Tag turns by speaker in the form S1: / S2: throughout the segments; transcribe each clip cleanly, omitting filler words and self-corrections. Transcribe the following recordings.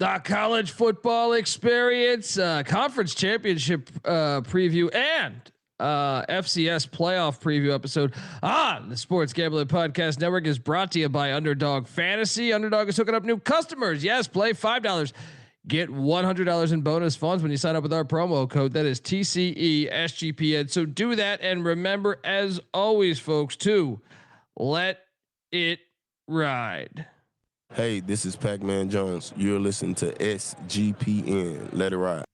S1: The college football experience, conference championship preview, and FCS playoff preview episode on the Sports Gambling Podcast Network is brought to you by Underdog Fantasy. Underdog is hooking up new customers. Yes, play $5. Get $100 in bonus funds when you sign up with our promo code. That is TCESGPN. So do that. And remember, as always, folks, to let it ride.
S2: Hey, this is Pac-Man Jones. You're listening to SGPN. Let it ride.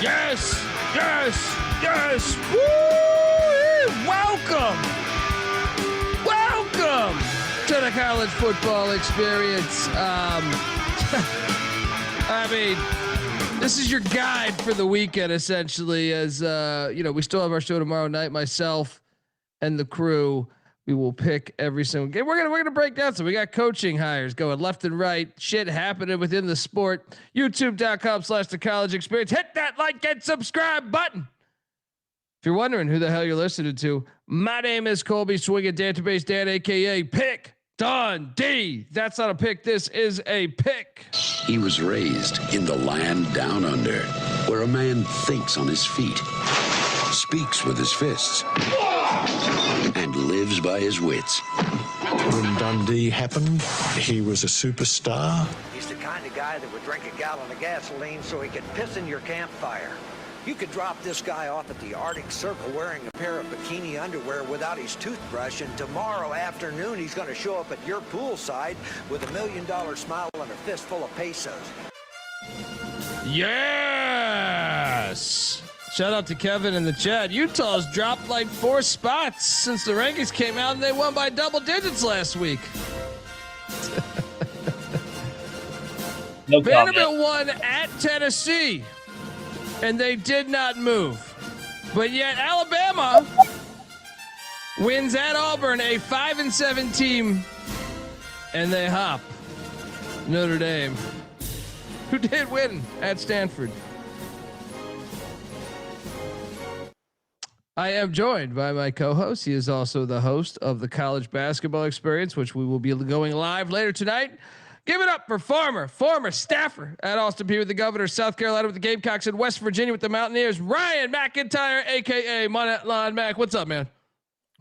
S1: Yes, yes, yes. Woo! Welcome to the college football experience. I mean, this is your guide for the weekend, essentially. As we still have our show tomorrow night. Myself and the crew, we will pick every single game. We're gonna break down. So we got coaching hires going left and right. Shit happening within the sport. YouTube.com/the college experience. Hit that like and subscribe button. If you're wondering who the hell you're listening to, my name is Colby Swinging Database Dan, aka Pick Dundee. That's not a pick. This is a pick.
S3: He was raised in the land down under, where a man thinks on his feet, speaks with his fists, and lives by his wits.
S4: When Dundee happened, he was a superstar.
S5: He's the kind of guy that would drink a gallon of gasoline so he could piss in your campfire. You could drop this guy off at the Arctic Circle wearing a pair of bikini underwear without his toothbrush, and tomorrow afternoon he's going to show up at your poolside with $1 million smile and a fistful of pesos.
S1: Yes. Shout out to Kevin in the chat. Utah's dropped like 4 spots since the rankings came out, and they won by double digits last week. Vanderbilt won at Tennessee, and they did not move. But yet Alabama wins at Auburn, a 5-7 team, and they hop Notre Dame, who did win at Stanford. I am joined by my co-host. He is also the host of the College Basketball Experience, which we will be going live later tonight. Give it up for former staffer at Austin Peay with the Governor, South Carolina with the Gamecocks, and West Virginia with the Mountaineers, Ryan McIntyre, aka Monetline Mac. What's up, man?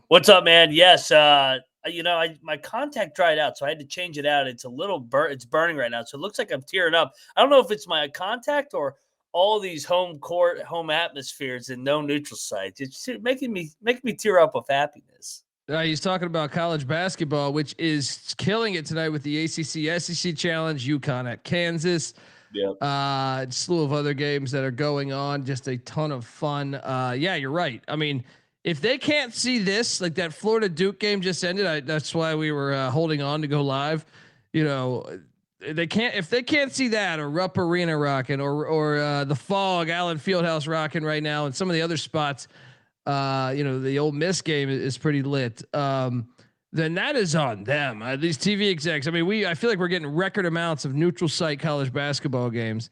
S6: What's up, man? Yes, my contact dried out, so I had to change it out. It's a little it's burning right now, so it looks like I'm tearing up. I don't know if it's my contact or all these home atmospheres and no neutral sites. It's making me tear up with happiness.
S1: He's talking about college basketball, which is killing it tonight with the ACC SEC Challenge, UConn at Kansas.
S6: Yeah.
S1: Slew of other games that are going on. Just a ton of fun. Yeah, you're right. I mean, if they can't see this, like that Florida Duke game just ended, that's why we were holding on to go live. You know, they can't, if they can't see that, or Rupp Arena rocking, or the Fog Allen Fieldhouse rocking right now, and some of the other spots. The Ole Miss game is pretty lit. Then that is on them. These TV execs. I mean, I feel like we're getting record amounts of neutral site college basketball games.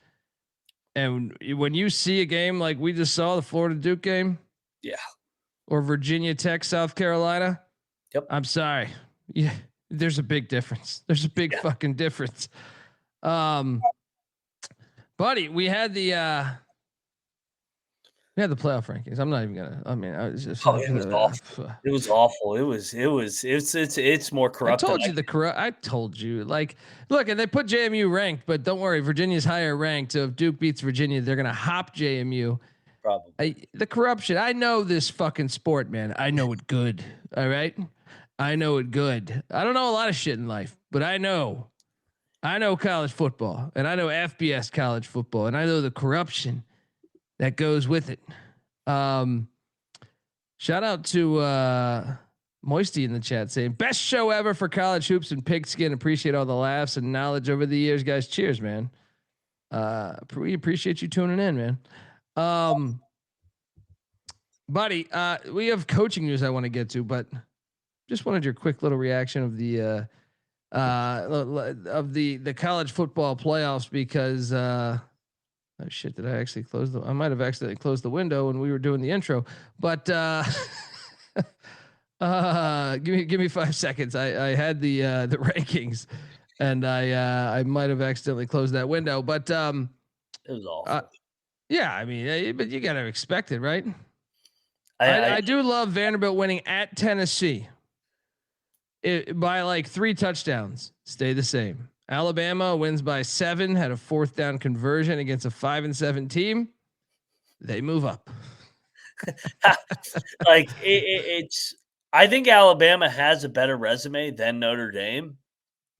S1: And when you see a game like we just saw, the Florida Duke game,
S6: yeah,
S1: or Virginia Tech, South Carolina,
S6: yep.
S1: I'm sorry. Yeah, there's a big difference. There's a big fucking difference. Buddy, we had the playoff rankings. I'm not even gonna. I mean, I was just.
S6: Oh, it was awful. It was awful. It's more corrupt.
S1: I told you I told you. Like, look, and they put JMU ranked, but don't worry, Virginia's higher ranked. So if Duke beats Virginia, they're gonna hop JMU.
S6: Probably.
S1: The corruption. I know this fucking sport, man. I know it good. All right, I know it good. I don't know a lot of shit in life, but I know college football, and I know FBS college football, and I know the corruption that goes with it. Shout out to Moisty in the chat saying best show ever for college hoops and pigskin. Appreciate all the laughs and knowledge over the years, guys. Cheers, man. We appreciate you tuning in, man. buddy. We have coaching news I want to get to, but just wanted your quick little reaction of the college football playoffs because oh shit, did I actually close I might have accidentally closed the window when we were doing the intro, but give me 5 seconds. I had the rankings and I might have accidentally closed that window, but
S6: it was awful.
S1: Yeah, I mean, but you got to expect it, right?
S6: I
S1: do love Vanderbilt winning at Tennessee by like 3 touchdowns. Stay the same. Alabama wins by 7, had a 4th down conversion against a 5-7 team. They move up.
S6: Like it's. I think Alabama has a better resume than Notre Dame,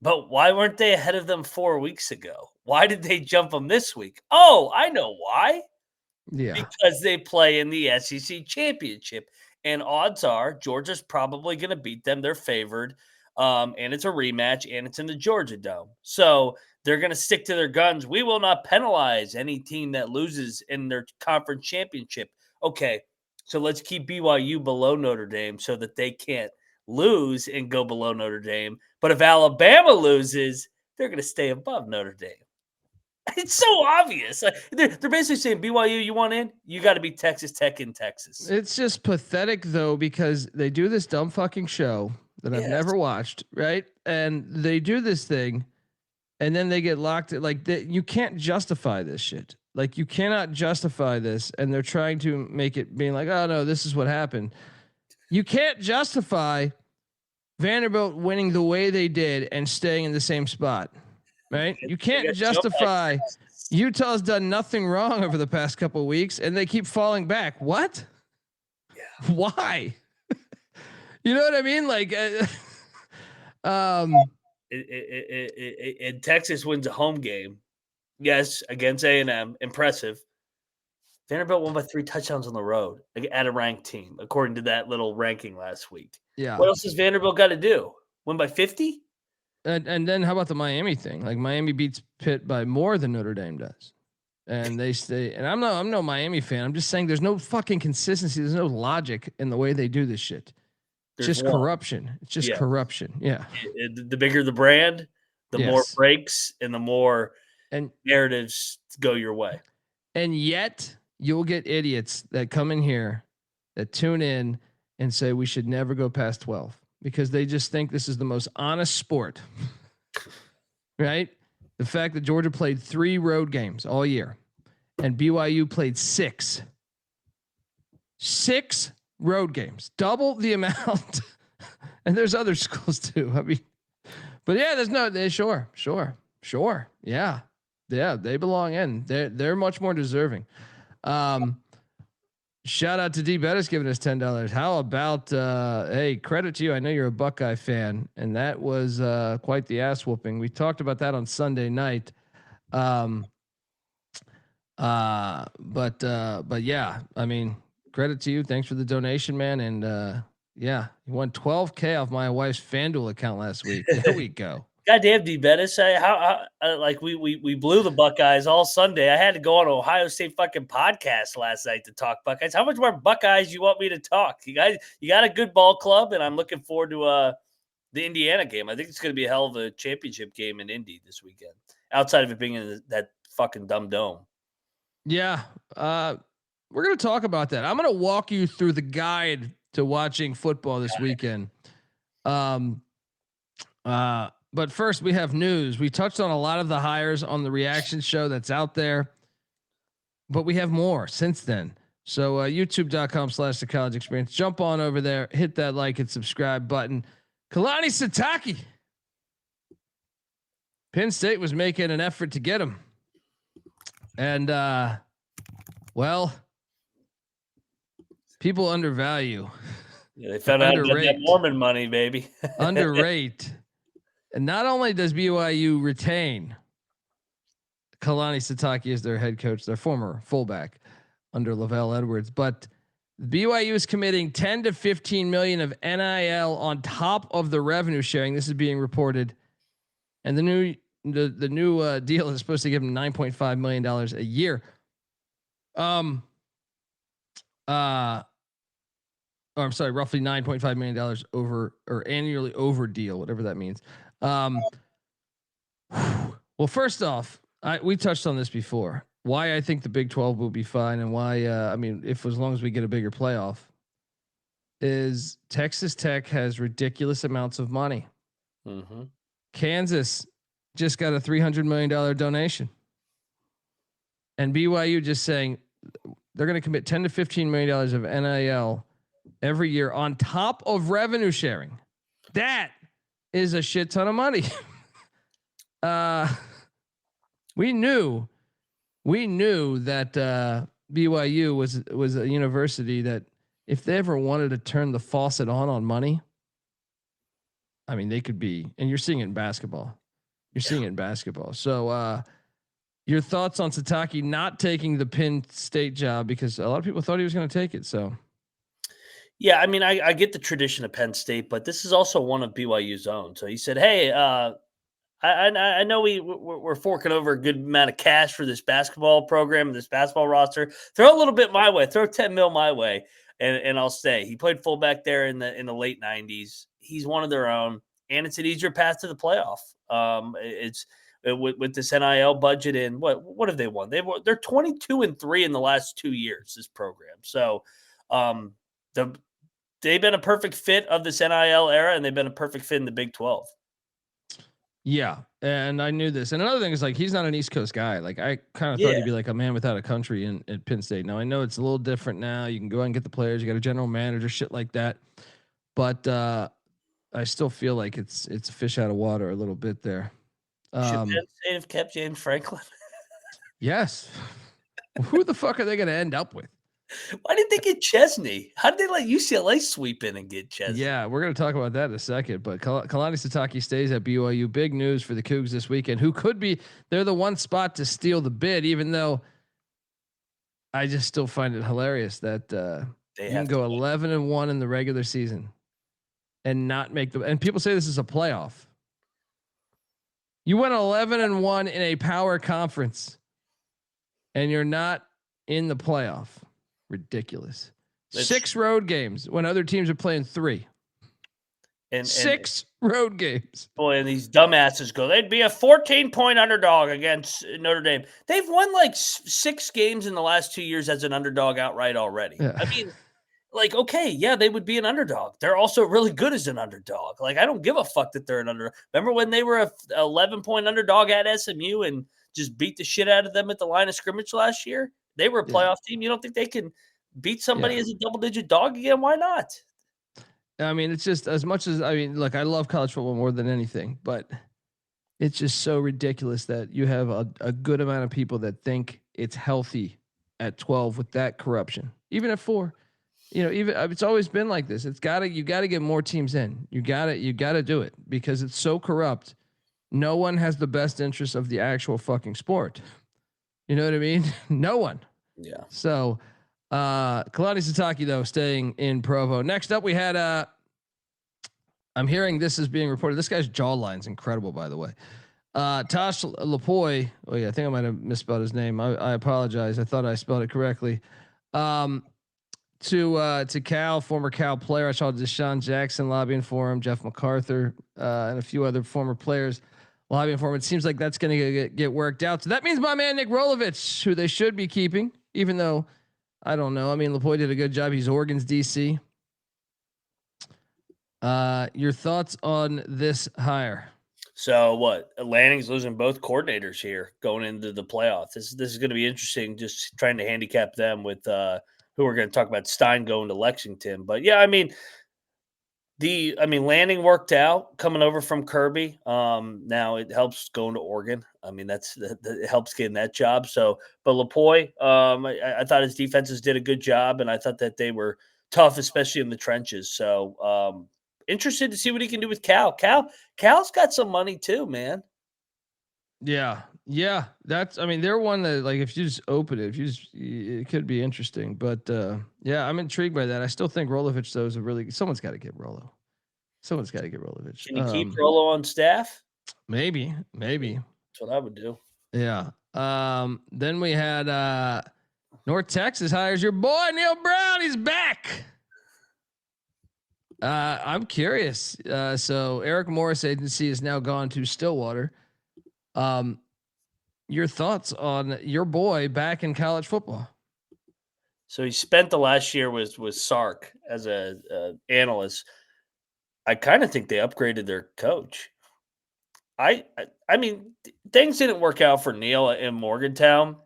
S6: but why weren't they ahead of them 4 weeks ago? Why did they jump them this week? Oh, I know why.
S1: Yeah,
S6: because they play in the SEC championship, and odds are Georgia's probably going to beat them. They're favored, and it's a rematch, and it's in the Georgia Dome. So they're going to stick to their guns. We will not penalize any team that loses in their conference championship. Okay, so let's keep BYU below Notre Dame so that they can't lose and go below Notre Dame. But if Alabama loses, they're going to stay above Notre Dame. It's so obvious. Like, they're basically saying, BYU, you want in? You got to be Texas Tech in Texas.
S1: It's just pathetic, though, because they do this dumb fucking show that I've never watched, right? And they do this thing, and then they get locked. Like, you can't justify this shit. Like, you cannot justify this, and they're trying to make it being like, oh, no, this is what happened. You can't justify Vanderbilt winning the way they did and staying in the same spot. Right? You can't justify Utah's done nothing wrong over the past couple of weeks and they keep falling back. What?
S6: Yeah.
S1: Why? You know what I mean? Like,
S6: Texas wins a home game. Yes, against A&M. Impressive. Vanderbilt won by 3 touchdowns on the road at a ranked team, according to that little ranking last week.
S1: Yeah.
S6: What else has Vanderbilt got to do? Win by 50?
S1: And then how about the Miami thing? Like Miami beats Pitt by more than Notre Dame does. And they stay, and I'm no Miami fan. I'm just saying there's no fucking consistency. There's no logic in the way they do this shit. It's just corruption. It's just corruption. Yeah.
S6: The bigger the brand, the more breaks and the more narratives go your way.
S1: And yet you'll get idiots that come in here that tune in and say we should never go past 12. Because they just think this is the most honest sport, right? The fact that Georgia played 3 road games all year and BYU played 6 road games, double the amount. And there's other schools too. I mean, but yeah, sure. Yeah. They belong in. They're much more deserving. Shout out to D Bettis giving us $10. How about hey, credit to you. I know you're a Buckeye fan, and that was quite the ass whooping. We talked about that on Sunday night. But yeah, I mean, credit to you. Thanks for the donation, man. And yeah, you won $12K off my wife's FanDuel account last week. There we go.
S6: Goddamn, D Bettis. Like we blew the Buckeyes all Sunday. I had to go on an Ohio State fucking podcast last night to talk Buckeyes. How much more Buckeyes you want me to talk? You guys, you got a good ball club, and I'm looking forward to the Indiana game. I think it's going to be a hell of a championship game in Indy this weekend. Outside of it being in that fucking dumb dome.
S1: Yeah, we're going to talk about that. I'm going to walk you through the guide to watching football this weekend. But first, we have news. We touched on a lot of the hires on the reaction show that's out there, but we have more since then. So youtube.com/the college experience. Jump on over there, hit that like and subscribe button. Kalani Sitake. Penn State was making an effort to get him. And well, people undervalue.
S6: Yeah, they found out that Mormon money, baby.
S1: Underrate. And not only does BYU retain Kalani Sitake as their head coach, their former fullback under Lavelle Edwards, but BYU is committing 10 to 15 million of NIL on top of the revenue sharing. This is being reported, and the new deal is supposed to give them $9.5 million a year. or I'm sorry, roughly $9.5 million over or annually over deal, whatever that means. Well, first off, we touched on this before. Why I think the Big 12 will be fine, and why I mean, if as long as we get a bigger playoff, is Texas Tech has ridiculous amounts of money.
S6: Mm-hmm.
S1: Kansas just got a $300 million donation, and BYU just saying they're going to commit $10 to $15 million of NIL every year on top of revenue sharing. That is a shit ton of money. We knew that BYU was a university that if they ever wanted to turn the faucet on money, I mean, they could be, and you're seeing it in basketball. So, your thoughts on Sitake not taking the Penn State job, because a lot of people thought he was going to take it. So,
S6: yeah, I mean, I get the tradition of Penn State, but this is also one of BYU's own. So he said, "Hey, I know we're forking over a good amount of cash for this basketball program, this basketball roster. Throw a little bit my way. Throw 10 mil my way, and I'll stay." He played fullback there in the late 90s. He's one of their own, and it's an easier path to the playoff. It's with this NIL budget, and what have they won? They're 22-3 in the last 2 years. This program, so they've been a perfect fit of this NIL era, and they've been a perfect fit in the Big 12.
S1: Yeah, and I knew this. And another thing is, like, he's not an East Coast guy. Like, I kind of thought he'd be like a man without a country at Penn State. Now I know it's a little different now. You can go out and get the players. You got a general manager, shit like that. But I still feel like it's a fish out of water a little bit there.
S6: Should Penn State have kept James Franklin?
S1: Yes. Who the fuck are they going to end up with?
S6: Why did they get Chesney? How did they let UCLA sweep in and get Chesney?
S1: Yeah, we're going to talk about that in a second. But Kalani Sitake stays at BYU. Big news for the Cougs this weekend. Who could be? They're the one spot to steal the bid, even though I just still find it hilarious that you can go 11-1 in the regular season and not make the. And people say this is a playoff. You went 11-1 in a power conference, and you're not in the playoff. Ridiculous. 6 road games when other teams are playing 3. And 6 road games.
S6: Boy, and these dumbasses go, they'd be a 14-point underdog against Notre Dame. They've won like 6 games in the last 2 years as an underdog outright already. Yeah. I mean, like, okay, yeah, they would be an underdog. They're also really good as an underdog. Like, I don't give a fuck that they're an underdog. Remember when they were a 11-point underdog at SMU and just beat the shit out of them at the line of scrimmage last year? They were a playoff team. You don't think they can beat somebody as a double-digit dog again? Why not?
S1: I mean, it's just as much as, I mean, look, I love college football more than anything, but it's just so ridiculous that you have a good amount of people that think it's healthy at 12 with that corruption, even at 4. You know, even it's always been like this. You got to get more teams in. You got to do it because it's so corrupt. No one has the best interest of the actual fucking sport. You know what I mean? No one.
S6: Yeah.
S1: So, Kalani Sitake though staying in Provo. Next up, we had I'm hearing this is being reported. This guy's jawline's incredible, by the way. Tosh Lupoi. Oh yeah, I think I might have misspelled his name. I apologize. I thought I spelled it correctly. To Cal, former Cal player. I saw Deshaun Jackson lobbying for him, Jeff MacArthur, and a few other former players lobbying for him. It seems like that's going to get worked out. So that means my man Nick Rolovich, who they should be keeping, even though I don't know. I mean, Lupoi did a good job. He's Oregon's DC. Your thoughts on this hire?
S6: So what? Lanning's losing both coordinators here going into the playoffs. This is going to be interesting. Just trying to handicap them with who we're going to talk about. Stein going to Lexington, but yeah, I mean, Lanning worked out coming over from Kirby. Now it helps going to Oregon. I mean, it helps getting that job. So, but Lupoi, I thought his defenses did a good job, and I thought that they were tough, especially in the trenches. So, interested to see what he can do with Cal. Cal's got some money too, man.
S1: Yeah. They're one that, like, if you just open it, it could be interesting. But yeah, I'm intrigued by that. I still think Rolovich though is someone's got to get Rolo. Someone's got to get Rolovich.
S6: Can you keep Rolo on staff?
S1: Maybe.
S6: That's what I would do.
S1: Yeah. Then we had North Texas hires your boy Neil Brown. He's back. I'm curious. So Eric Morris agency is now gone to Stillwater. Your thoughts on your boy back in college football?
S6: So he spent the last year with Sark as a analyst. I kind of think they upgraded their coach. I mean, things didn't work out for Neil in Morgantown,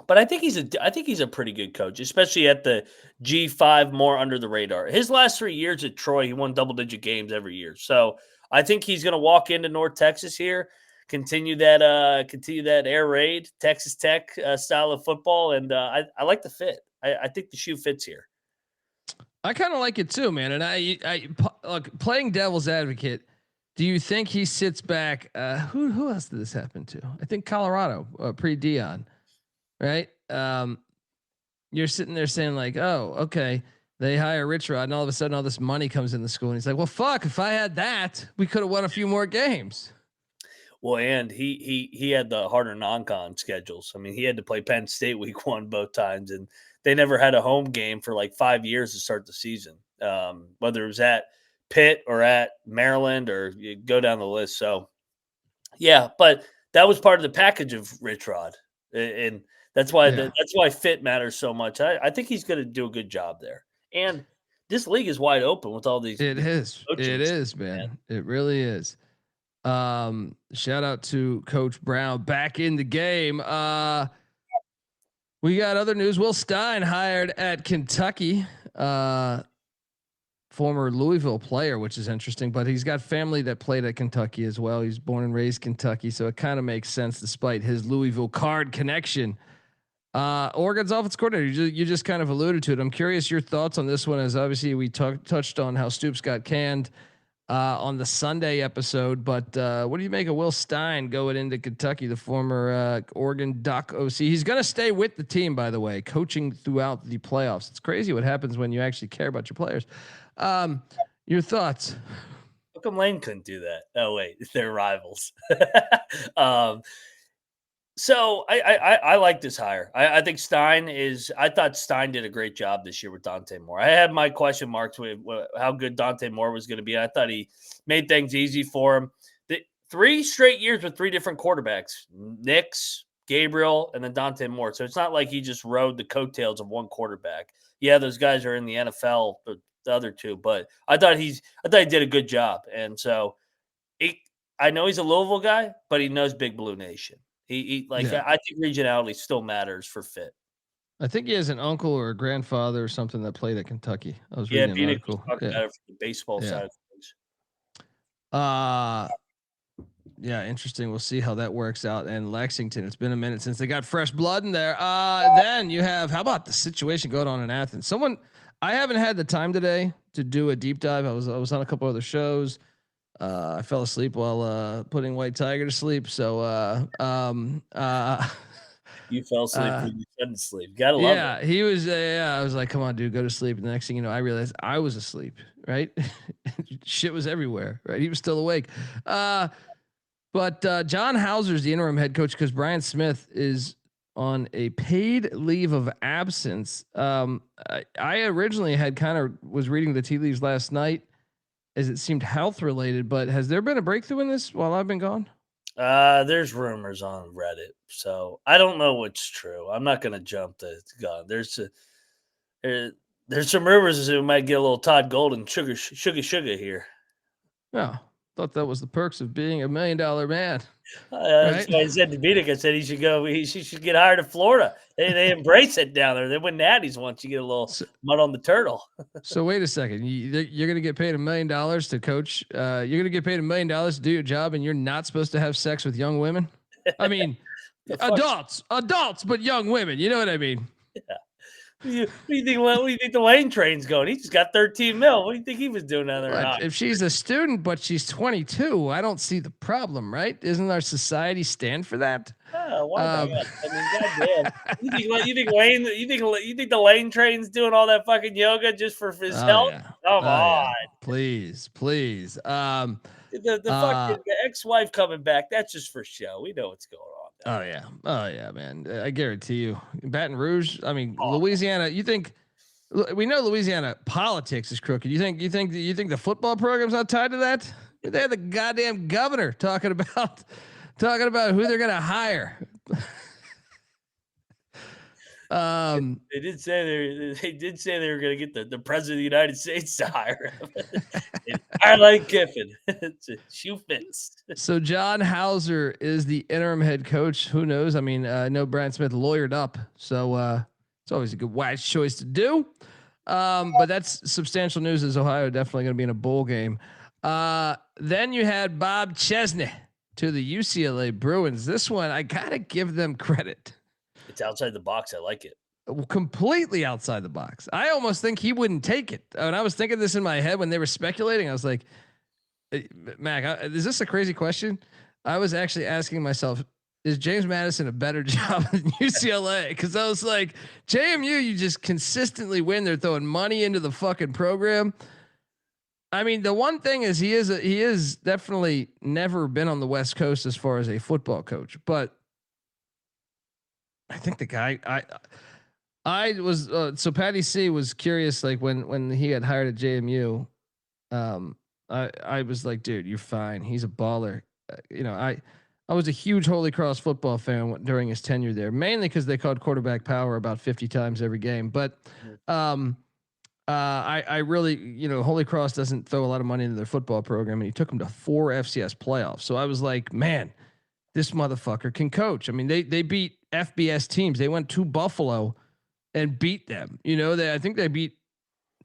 S6: but I think he's a pretty good coach, especially at the G5, more under the radar. His last 3 years at Troy, he won double-digit games every year. So I think he's going to walk into North Texas here, continue that air raid, Texas Tech style of football, and I like the fit. I think the shoe fits here.
S1: I kind of like it too, man. And I look, playing devil's advocate. Do you think he sits back? Who else did this happen to? I think Colorado, pre-Dion, right? You're sitting there saying like, oh, okay, they hire Rich Rod, and all of a sudden all this money comes in the school, and he's like, well, fuck, if I had that, we could have won a few more games.
S6: Well, and he had the harder non-con schedules. I mean, he had to play Penn State week 1 both times, and they never had a home game for like 5 years to start the season, whether it was at Pitt or at Maryland, or you go down the list. So, yeah, but that was part of the package of Rich Rod, and that's why that's why fit matters so much. I think he's going to do a good job there, and this league is wide open with all these.
S1: It is, man. It really is. Shout out to Coach Brown back in the game. We got other news. Will Stein hired at Kentucky. Former Louisville player, which is interesting, but he's got family that played at Kentucky as well. He's born and raised Kentucky, so it kind of makes sense despite his Louisville card connection. Oregon's offense coordinator, you just kind of alluded to it. I'm curious your thoughts on this one, as obviously we touched on how Stoops got canned on the Sunday episode, but what do you make of Will Stein going into Kentucky, the former Oregon Duck OC? He's going to stay with the team, by the way, coaching throughout the playoffs. It's crazy what happens when you actually care about your players. Your thoughts?
S6: How come Lane couldn't do that? Oh wait, they're rivals. So I like this hire. I think I thought Stein did a great job this year with Dante Moore. I had my question marks with how good Dante Moore was going to be. I thought he made things easy for him. 3 straight years with 3 different quarterbacks: Nix, Gabriel, and then Dante Moore. So it's not like he just rode the coattails of one quarterback. Yeah, those guys are in the NFL, but the other 2. But I thought he did a good job. And so I know he's a Louisville guy, but he knows Big Blue Nation. I think regionality still matters for fit.
S1: I think he has an uncle or a grandfather or something that played at Kentucky. I was reading an article.
S6: About it for the baseball side of things.
S1: Yeah, interesting. We'll see how that works out. And Lexington, it's been a minute since they got fresh blood in there. Then you have, how about the situation going on in Athens? I haven't had the time today to do a deep dive. I was on a couple other shows. I fell asleep while putting White Tiger to sleep. So
S6: you fell asleep when you couldn't sleep. Gotta love it.
S1: Yeah, he was. I was like, "Come on, dude, go to sleep." And the next thing you know, I realized I was asleep. Right, shit was everywhere. Right, he was still awake. But John Hauser's the interim head coach because Brian Smith is on a paid leave of absence. I originally was reading the tea leaves last night, as it seemed health related, but has there been a breakthrough in this while I've been gone?
S6: There's rumors on Reddit, so I don't know what's true. I'm not going to jump the gun. There's some rumors that we might get a little Todd Golden sugar here.
S1: Yeah, thought that was the perks of being $1 million man.
S6: That's why I said to Vidic, I said he should go. He should get hired in Florida. They embrace it down there. They win natties once you get a little mud on the turtle.
S1: So wait a second. You're going to get paid $1 million to coach. You're going to get paid $1 million to do your job, and you're not supposed to have sex with young women. I mean, adults, but young women. You know what I mean?
S6: Yeah. What do you think the Lane train's going? He just got 13 mil. What do you think he was doing down there?
S1: If she's a student, but she's 22, I don't see the problem, right? Isn't our society stand for that?
S6: Why not? I mean, goddamn. You think Lane? You think the Lane train's doing all that fucking yoga just for his health?
S1: Yeah.
S6: Come on,
S1: please.
S6: The fucking the ex-wife coming back. That's just for show. We know what's going on.
S1: Oh yeah, man. I guarantee you, Baton Rouge. I mean, Louisiana. You think we know Louisiana politics is crooked. You think the football program's not tied to that? They had the goddamn governor talking about who they're gonna hire.
S6: They did say they were going to get the president of the United States to hire him. I like Kiffin. Shoe fits.
S1: So John Hauser is the interim head coach. Who knows? I mean, I know Brian Smith lawyered up, so it's always a good wise choice to do. But that's substantial news. As Ohio definitely going to be in a bowl game. Then you had Bob Chesney to the UCLA Bruins. This one, I gotta give them credit.
S6: It's outside the box. I like it.
S1: Completely outside the box. I almost think he wouldn't take it. And I was thinking this in my head when they were speculating. I was like, Mac, is this a crazy question? I was actually asking myself, is James Madison a better job than UCLA? Because I was like, JMU, you just consistently win. They're throwing money into the fucking program. I mean, the one thing is he is definitely never been on the West Coast as far as a football coach, but I think the guy I was so Patty C was curious, like when he had hired at JMU. I was like, dude, you're fine. He's a baller. I was a huge Holy Cross football fan during his tenure there, mainly because they called quarterback power about 50 times every game. But I really, Holy Cross doesn't throw a lot of money into their football program, and he took them to 4 FCS playoffs. So I was like, man, this motherfucker can coach. I mean, they beat FBS teams. They went to Buffalo and beat them. I think they beat,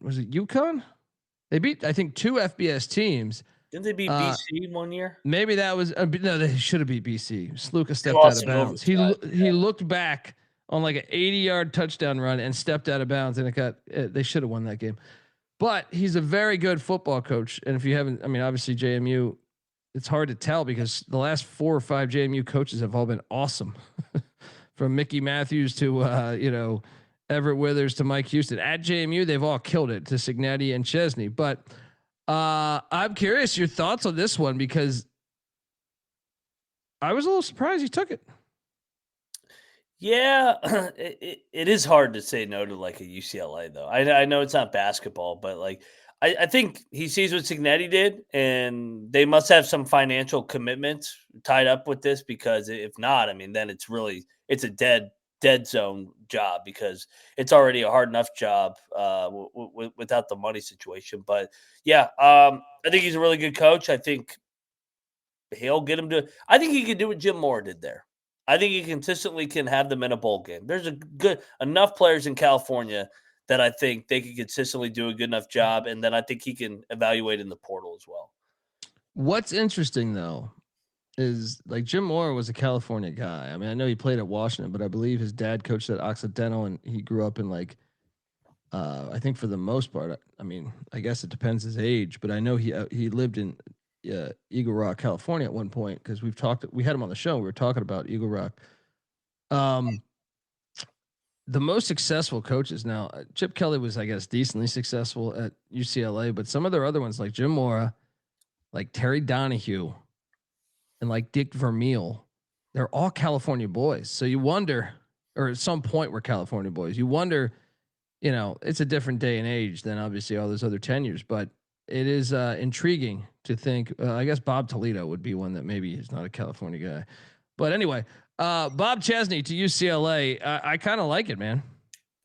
S1: was it UConn? They beat, I think, 2 FBS teams.
S6: Didn't they beat BC one year? Maybe
S1: that was no. They should have beat BC. Sluka stepped out of bounds. He looked back on like an 80-yard touchdown run and stepped out of bounds, and they should have won that game. But he's a very good football coach. And if you haven't, I mean, obviously JMU, it's hard to tell because the last 4 or 5 JMU coaches have all been awesome. From Mickey Matthews to Everett Withers to Mike Houston at JMU, they've all killed it, to Cignetti and Chesney. But I'm curious your thoughts on this one, because I was a little surprised he took it.
S6: Yeah, it is hard to say no to like a UCLA though. I know it's not basketball, but like I think he sees what Cignetti did, and they must have some financial commitments tied up with this, because if not, I mean, then it's a dead zone job, because it's already a hard enough job without the money situation. But yeah, I think he's a really good coach. I think he'll get him to. I think he can do what Jim Moore did there. I think he consistently can have them in a bowl game. There's enough players in California that I think they can consistently do a good enough job, and then I think he can evaluate in the portal as well.
S1: What's interesting though is like Jim Moore was a California guy. I mean, I know he played at Washington, but I believe his dad coached at Occidental, and he grew up in like, I think for the most part, I mean, I guess it depends his age, but I know he lived in Eagle Rock, California at one point, because we had him on the show. We were talking about Eagle Rock. The most successful coaches now, Chip Kelly was, I guess, decently successful at UCLA, but some of their other ones like Jim Mora, like Terry Donahue, and like Dick Vermeil, they're all California boys. So you wonder, or at some point we're California boys. You wonder, it's a different day and age than obviously all those other tenures, but it is intriguing to think. I guess Bob Toledo would be one that maybe is not a California guy, but anyway, Bob Chesney to UCLA. I kind of like it, man.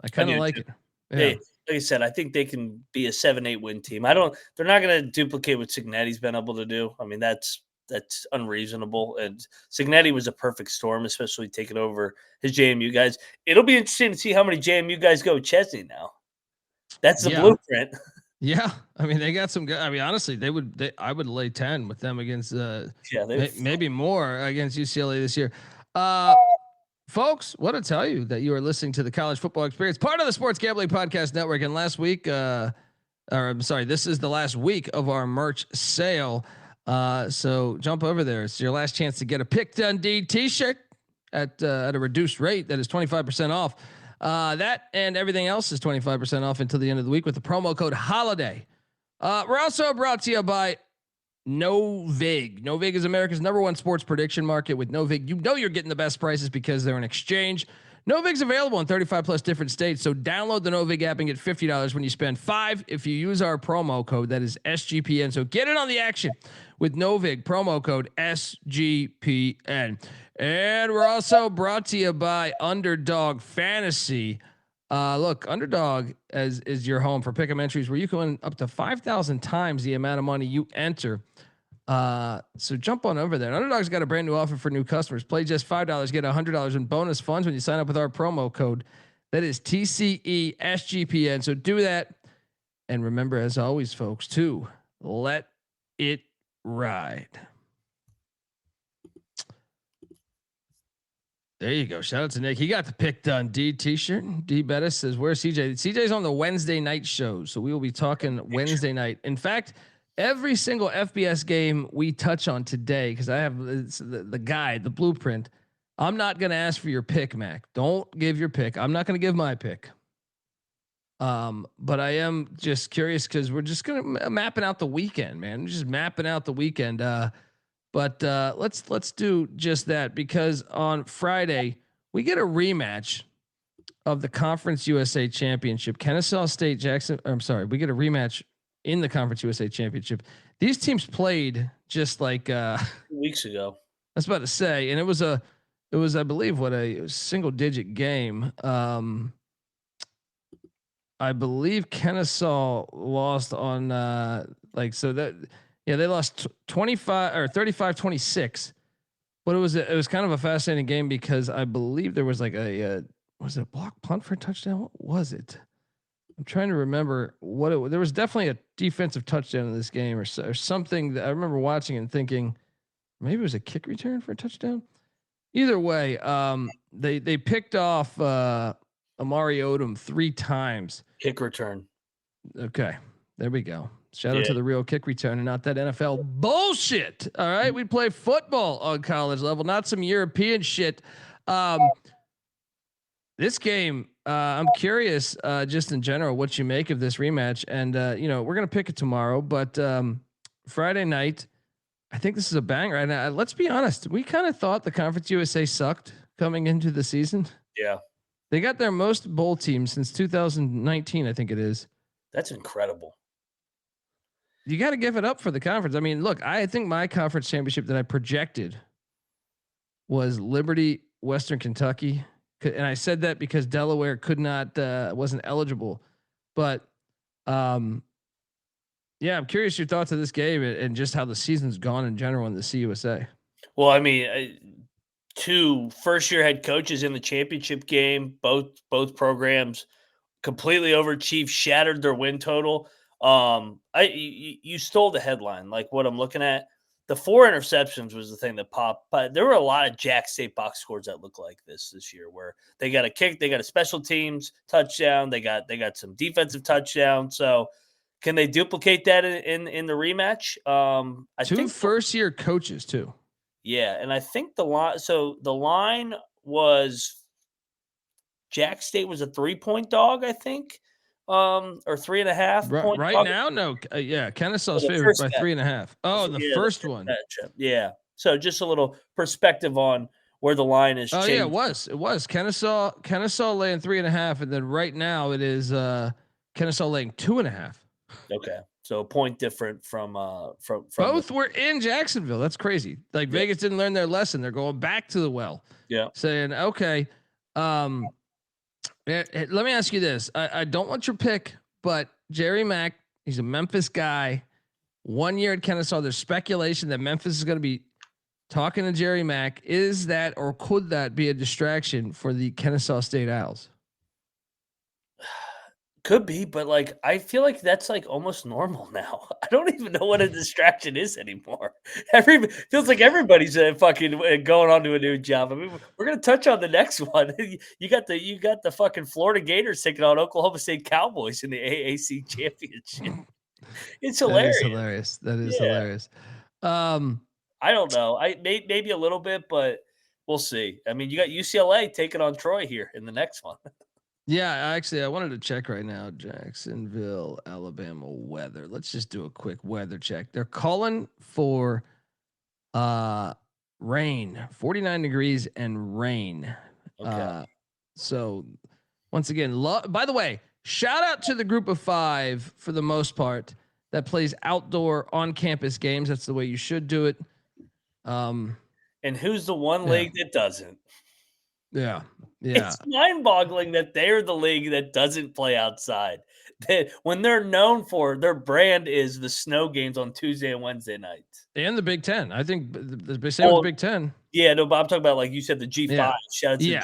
S1: I kind of like it. Yeah.
S6: Hey, like I said, I think they can be a 7-8 win team. They're not going to duplicate what Cignetti's been able to do. I mean, that's unreasonable. And Cignetti was a perfect storm, especially taking over his JMU guys. It'll be interesting to see how many JMU guys go with Chesney now. That's the blueprint.
S1: Yeah, I mean, they got some good. I mean, honestly, I would lay 10 with them against maybe more against UCLA this year. Folks, want to tell you that you are listening to the College Football Experience, part of the Sports Gambling Podcast Network. And this is the last week of our merch sale. So jump over there. It's your last chance to get a Pick Dundee t-shirt at a reduced rate that is 25% off. That and everything else is 25% off until the end of the week with the promo code HOLIDAY. We're also brought to you by Novig. Novig is America's #1 sports prediction market. With Novig, you're getting the best prices because they're an exchange. Novig's available in 35 plus different states. So download the Novig app and get $50 when you spend $5 if you use our promo code. That is SGPN. So get in on the action with Novig, promo code SGPN. And we're also brought to you by Underdog Fantasy. Look, Underdog is your home for pick'em entries where you can win up to 5,000 times the amount of money you enter. So jump on over there. And Underdog's got a brand new offer for new customers. Play just $5, get $100 in bonus funds when you sign up with our promo code. That is TCESGPN. So do that. And remember, as always, folks, to let it ride. There you go. Shout out to Nick. He got the Pick Dundee t-shirt. D Bettis says, where's CJ? CJ's on the Wednesday night show. So we will be talking Wednesday night. In fact, every single FBS game we touch on today, because I have the guide, the blueprint. I'm not going to ask for your pick, Mac. Don't give your pick. I'm not going to give my pick. But I am just curious because we're just going to mapping out the weekend, man. We're just mapping out the weekend. But let's do just that, because on Friday we get a rematch of the Conference USA Championship. Kennesaw State, Jackson. I'm sorry, we get a rematch in the Conference USA Championship. These teams played just like
S6: 2 weeks ago.
S1: I was about to say, and it was I believe a single digit game. I believe Kennesaw lost on they lost 25 or 35-26. But it was kind of a fascinating game because I believe there was like was it a block punt for a touchdown? What was it? I'm trying to remember what it was. There was definitely a defensive touchdown in this game or something that I remember watching and thinking maybe it was a kick return for a touchdown. Either way, they picked off Amari Odom 3 times.
S6: Kick return.
S1: Okay, there we go. Shout out to the real kick return and not that NFL bullshit. All right, we play football on college level, not some European shit. This game, I'm curious, just in general, what you make of this rematch. And we're gonna pick it tomorrow, but Friday night, I think this is a banger. And let's be honest, we kind of thought the Conference USA sucked coming into the season.
S6: Yeah,
S1: they got their most bowl teams since 2019, I think it is.
S6: That's incredible.
S1: You got to give it up for the conference. I mean, look, I think my conference championship that I projected was Liberty, Western Kentucky. And I said that because Delaware wasn't eligible, but I'm curious your thoughts of this game and just how the season's gone in general in the CUSA.
S6: Well, I mean, 2 first-year head coaches in the championship game, both programs completely overachieved, shattered their win total. You stole the headline. Like what I'm looking at, the 4 interceptions was the thing that popped, but there were a lot of Jack State box scores that look like this year, where they got a kick, they got a special teams touchdown, they got some defensive touchdown. So can they duplicate that in the rematch? I
S1: 2
S6: think
S1: first-year coaches too.
S6: Yeah, and I think the line was Jack State was a 3-point dog, I think. Or 3.5 point
S1: right now. No. Kennesaw's favored by 3.5. Oh, the first one.
S6: Yeah. So just a little perspective on where the line is.
S1: Oh yeah, it was Kennesaw laying 3.5. And then right now it is Kennesaw laying 2.5.
S6: Okay. So a point different from
S1: both were in Jacksonville. That's crazy. Like Vegas didn't learn their lesson. They're going back to the well.
S6: Yeah.
S1: Saying, okay, let me ask you this. I don't want your pick, but Jerry Mack, he's a Memphis guy. 1 year at Kennesaw. There's speculation that Memphis is going to be talking to Jerry Mack. Is that, or could that be a distraction for the Kennesaw State Owls?
S6: Could be, but like I feel like that's like almost normal now. I don't even know what a distraction is anymore. Feels like everybody's fucking going on to a new job. I mean, we're gonna touch on the next one. You got the fucking Florida Gators taking on Oklahoma State Cowboys in the AAC championship. It's hilarious.
S1: That is hilarious.
S6: I don't know. Maybe a little bit, but we'll see. I mean, you got UCLA taking on Troy here in the next one.
S1: Yeah, actually, I wanted to check right now. Jacksonville, Alabama weather. Let's just do a quick weather check. They're calling for rain, 49 degrees and rain.
S6: Okay.
S1: So once again, by the way, shout out to the group of 5 for the most part that plays outdoor on campus games. That's the way you should do it.
S6: And who's the one league that doesn't?
S1: Yeah.
S6: It's mind-boggling that they're the league that doesn't play outside. When they're known for their brand is the snow games on Tuesday and Wednesday nights.
S1: And the Big Ten. I think the same with the Big Ten.
S6: Yeah, no, but I'm talking about, like you said, the G5.
S1: Yeah.
S6: Shout out to the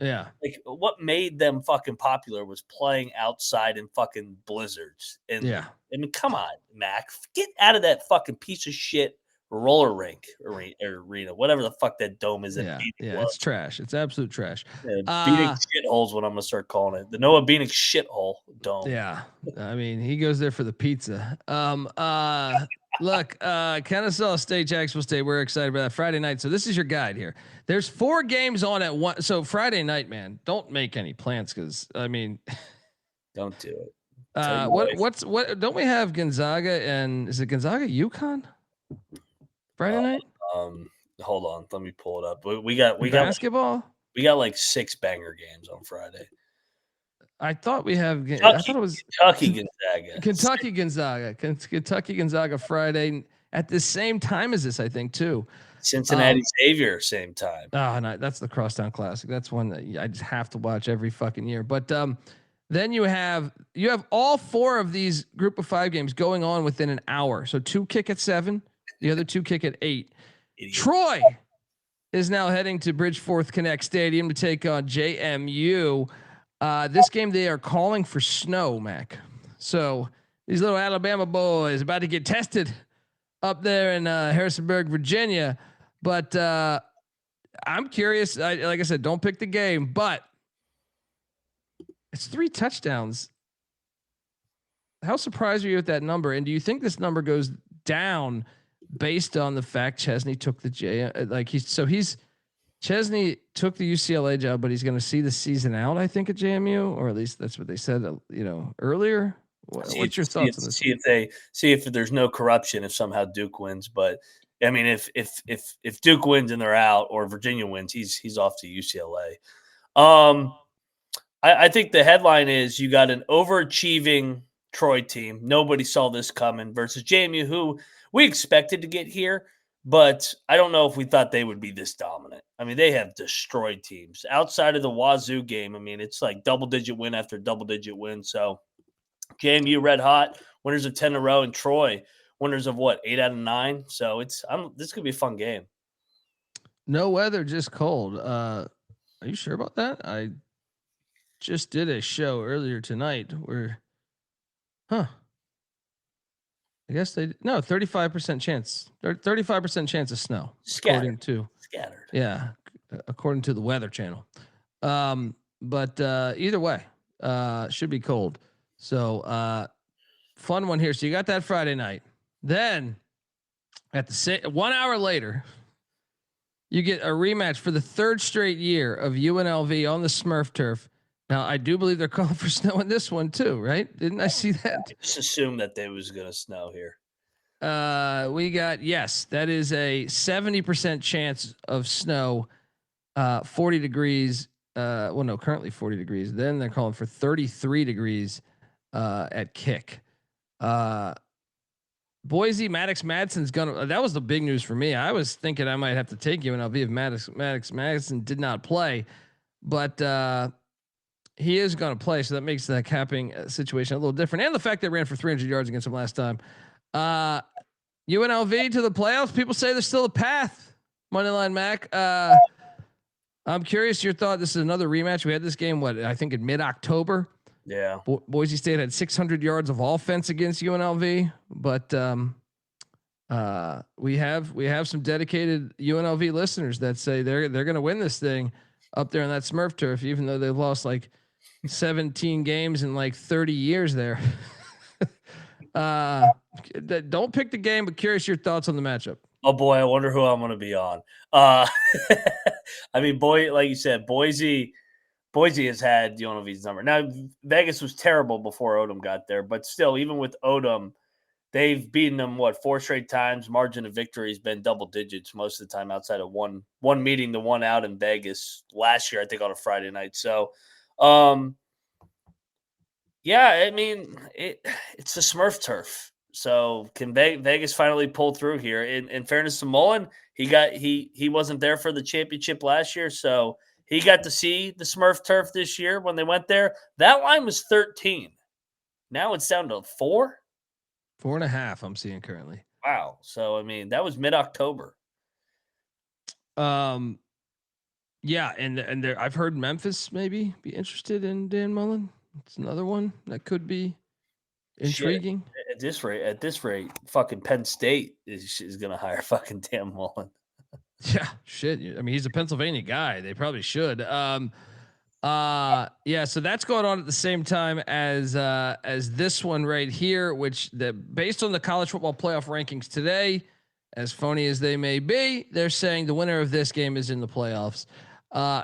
S6: G5. Like what made them fucking popular was playing outside in fucking blizzards. And I mean, come on, Mac. Get out of that fucking piece of shit roller rink arena, whatever the fuck that dome is.
S1: It's trash. It's absolute trash.
S6: Beanick shithole's what I'm gonna start calling it. The Noah Beanick shithole dome.
S1: Yeah, I mean he goes there for the pizza. Look, Kennesaw State, Jacksonville State. We're excited about that Friday night. So this is your guide here. There's 4 games on at one. So Friday night, man, don't make any plans because I mean,
S6: don't do it.
S1: What? Don't we have Gonzaga and is it Gonzaga UConn? Friday night.
S6: Hold on, let me pull it up. We got
S1: basketball.
S6: We got like 6 banger games on Friday.
S1: I thought we have.
S6: Kentucky,
S1: I thought it was
S6: Kentucky
S1: Gonzaga Friday at the same time as this. I think too.
S6: Cincinnati Xavier same time.
S1: Oh, no, that's the Crosstown Classic. That's one that I just have to watch every fucking year. But then you have all 4 of these group of 5 games going on within an hour. So 2 kick at 7. The other 2 kick at 8. Idiot. Troy is now heading to Bridgeforth Connect Stadium to take on JMU. This game they are calling for snow, Mac. So these little Alabama boys about to get tested up there in Harrisonburg, Virginia. But I'm curious. Like I said, don't pick the game, but it's 3 touchdowns. How surprised are you at that number? And do you think this number goes down based on the fact Chesney took the Chesney took the UCLA job, but he's going to see the season out, I think, at JMU, or at least that's what they said, earlier. What's your thoughts on this?
S6: See if there's no corruption if somehow Duke wins. But I mean, if Duke wins and they're out, or Virginia wins, he's off to UCLA. I think the headline is you got an overachieving Troy team. Nobody saw this coming versus JMU, who we expected to get here, but I don't know if we thought they would be this dominant. I mean, they have destroyed teams outside of the Wazoo game. I mean, it's like double-digit win after double-digit win. So JMU red hot, winners of 10 in a row, and Troy winners of 8 out of 9. So this could be a fun game.
S1: No weather, just cold. Are you sure about that? I just did a show earlier tonight where, I guess 35% chance. 35% chance of snow.
S6: Scattered.
S1: According to the Weather Channel. But either way, should be cold. So fun one here. So you got that Friday night. Then at the 1 hour later, you get a rematch for the 3rd straight year of UNLV on the Smurf turf. Now, I do believe they're calling for snow in this one too, right? Didn't I see that?
S6: I just assumed that they was going to snow here.
S1: We got, yes, that is a 70% chance of snow, 40 degrees. Currently 40 degrees. Then they're calling for 33 degrees at kick. Boise, Madison's gonna. That was the big news for me. I was thinking I might have to take UNLV if Madison did not play, but he is going to play, so that makes the capping situation a little different. And the fact they ran for 300 yards against him last time. UNLV to the playoffs. People say there's still a path. Moneyline Mac. I'm curious your thought. This is another rematch. We had this game, I think in mid-October.
S6: Yeah.
S1: Boise State had 600 yards of offense against UNLV, but we have some dedicated UNLV listeners that say they're going to win this thing up there on that Smurf turf, even though they've lost like 17 games in like 30 years there. Don't pick the game, but curious your thoughts on the matchup.
S6: Oh boy, I wonder who I'm going to be on. I mean, like you said, Boise has had UNLV's number. Now, Vegas was terrible before Odom got there, but still, even with Odom, they've beaten them 4 straight times. Margin of victory has been double digits most of the time, outside of one meeting, the one out in Vegas last year, I think on a Friday night. So, yeah, I mean it's the Smurf turf. So can Vegas finally pull through here? In fairness to Mullen, he wasn't there for the championship last year, so he got to see the Smurf turf this year when they went there. That line was 13. Now it's down to 4.
S1: 4.5. I'm seeing currently.
S6: Wow. So I mean, that was mid-October.
S1: Yeah, and there, I've heard Memphis maybe be interested in Dan Mullen. It's another one that could be intriguing.
S6: Shit. At this rate, fucking Penn State is going to hire fucking Dan Mullen.
S1: Yeah, shit. I mean, he's a Pennsylvania guy. They probably should. Yeah, so that's going on at the same time as this one right here, which based on the college football playoff rankings today, as phony as they may be, they're saying the winner of this game is in the playoffs.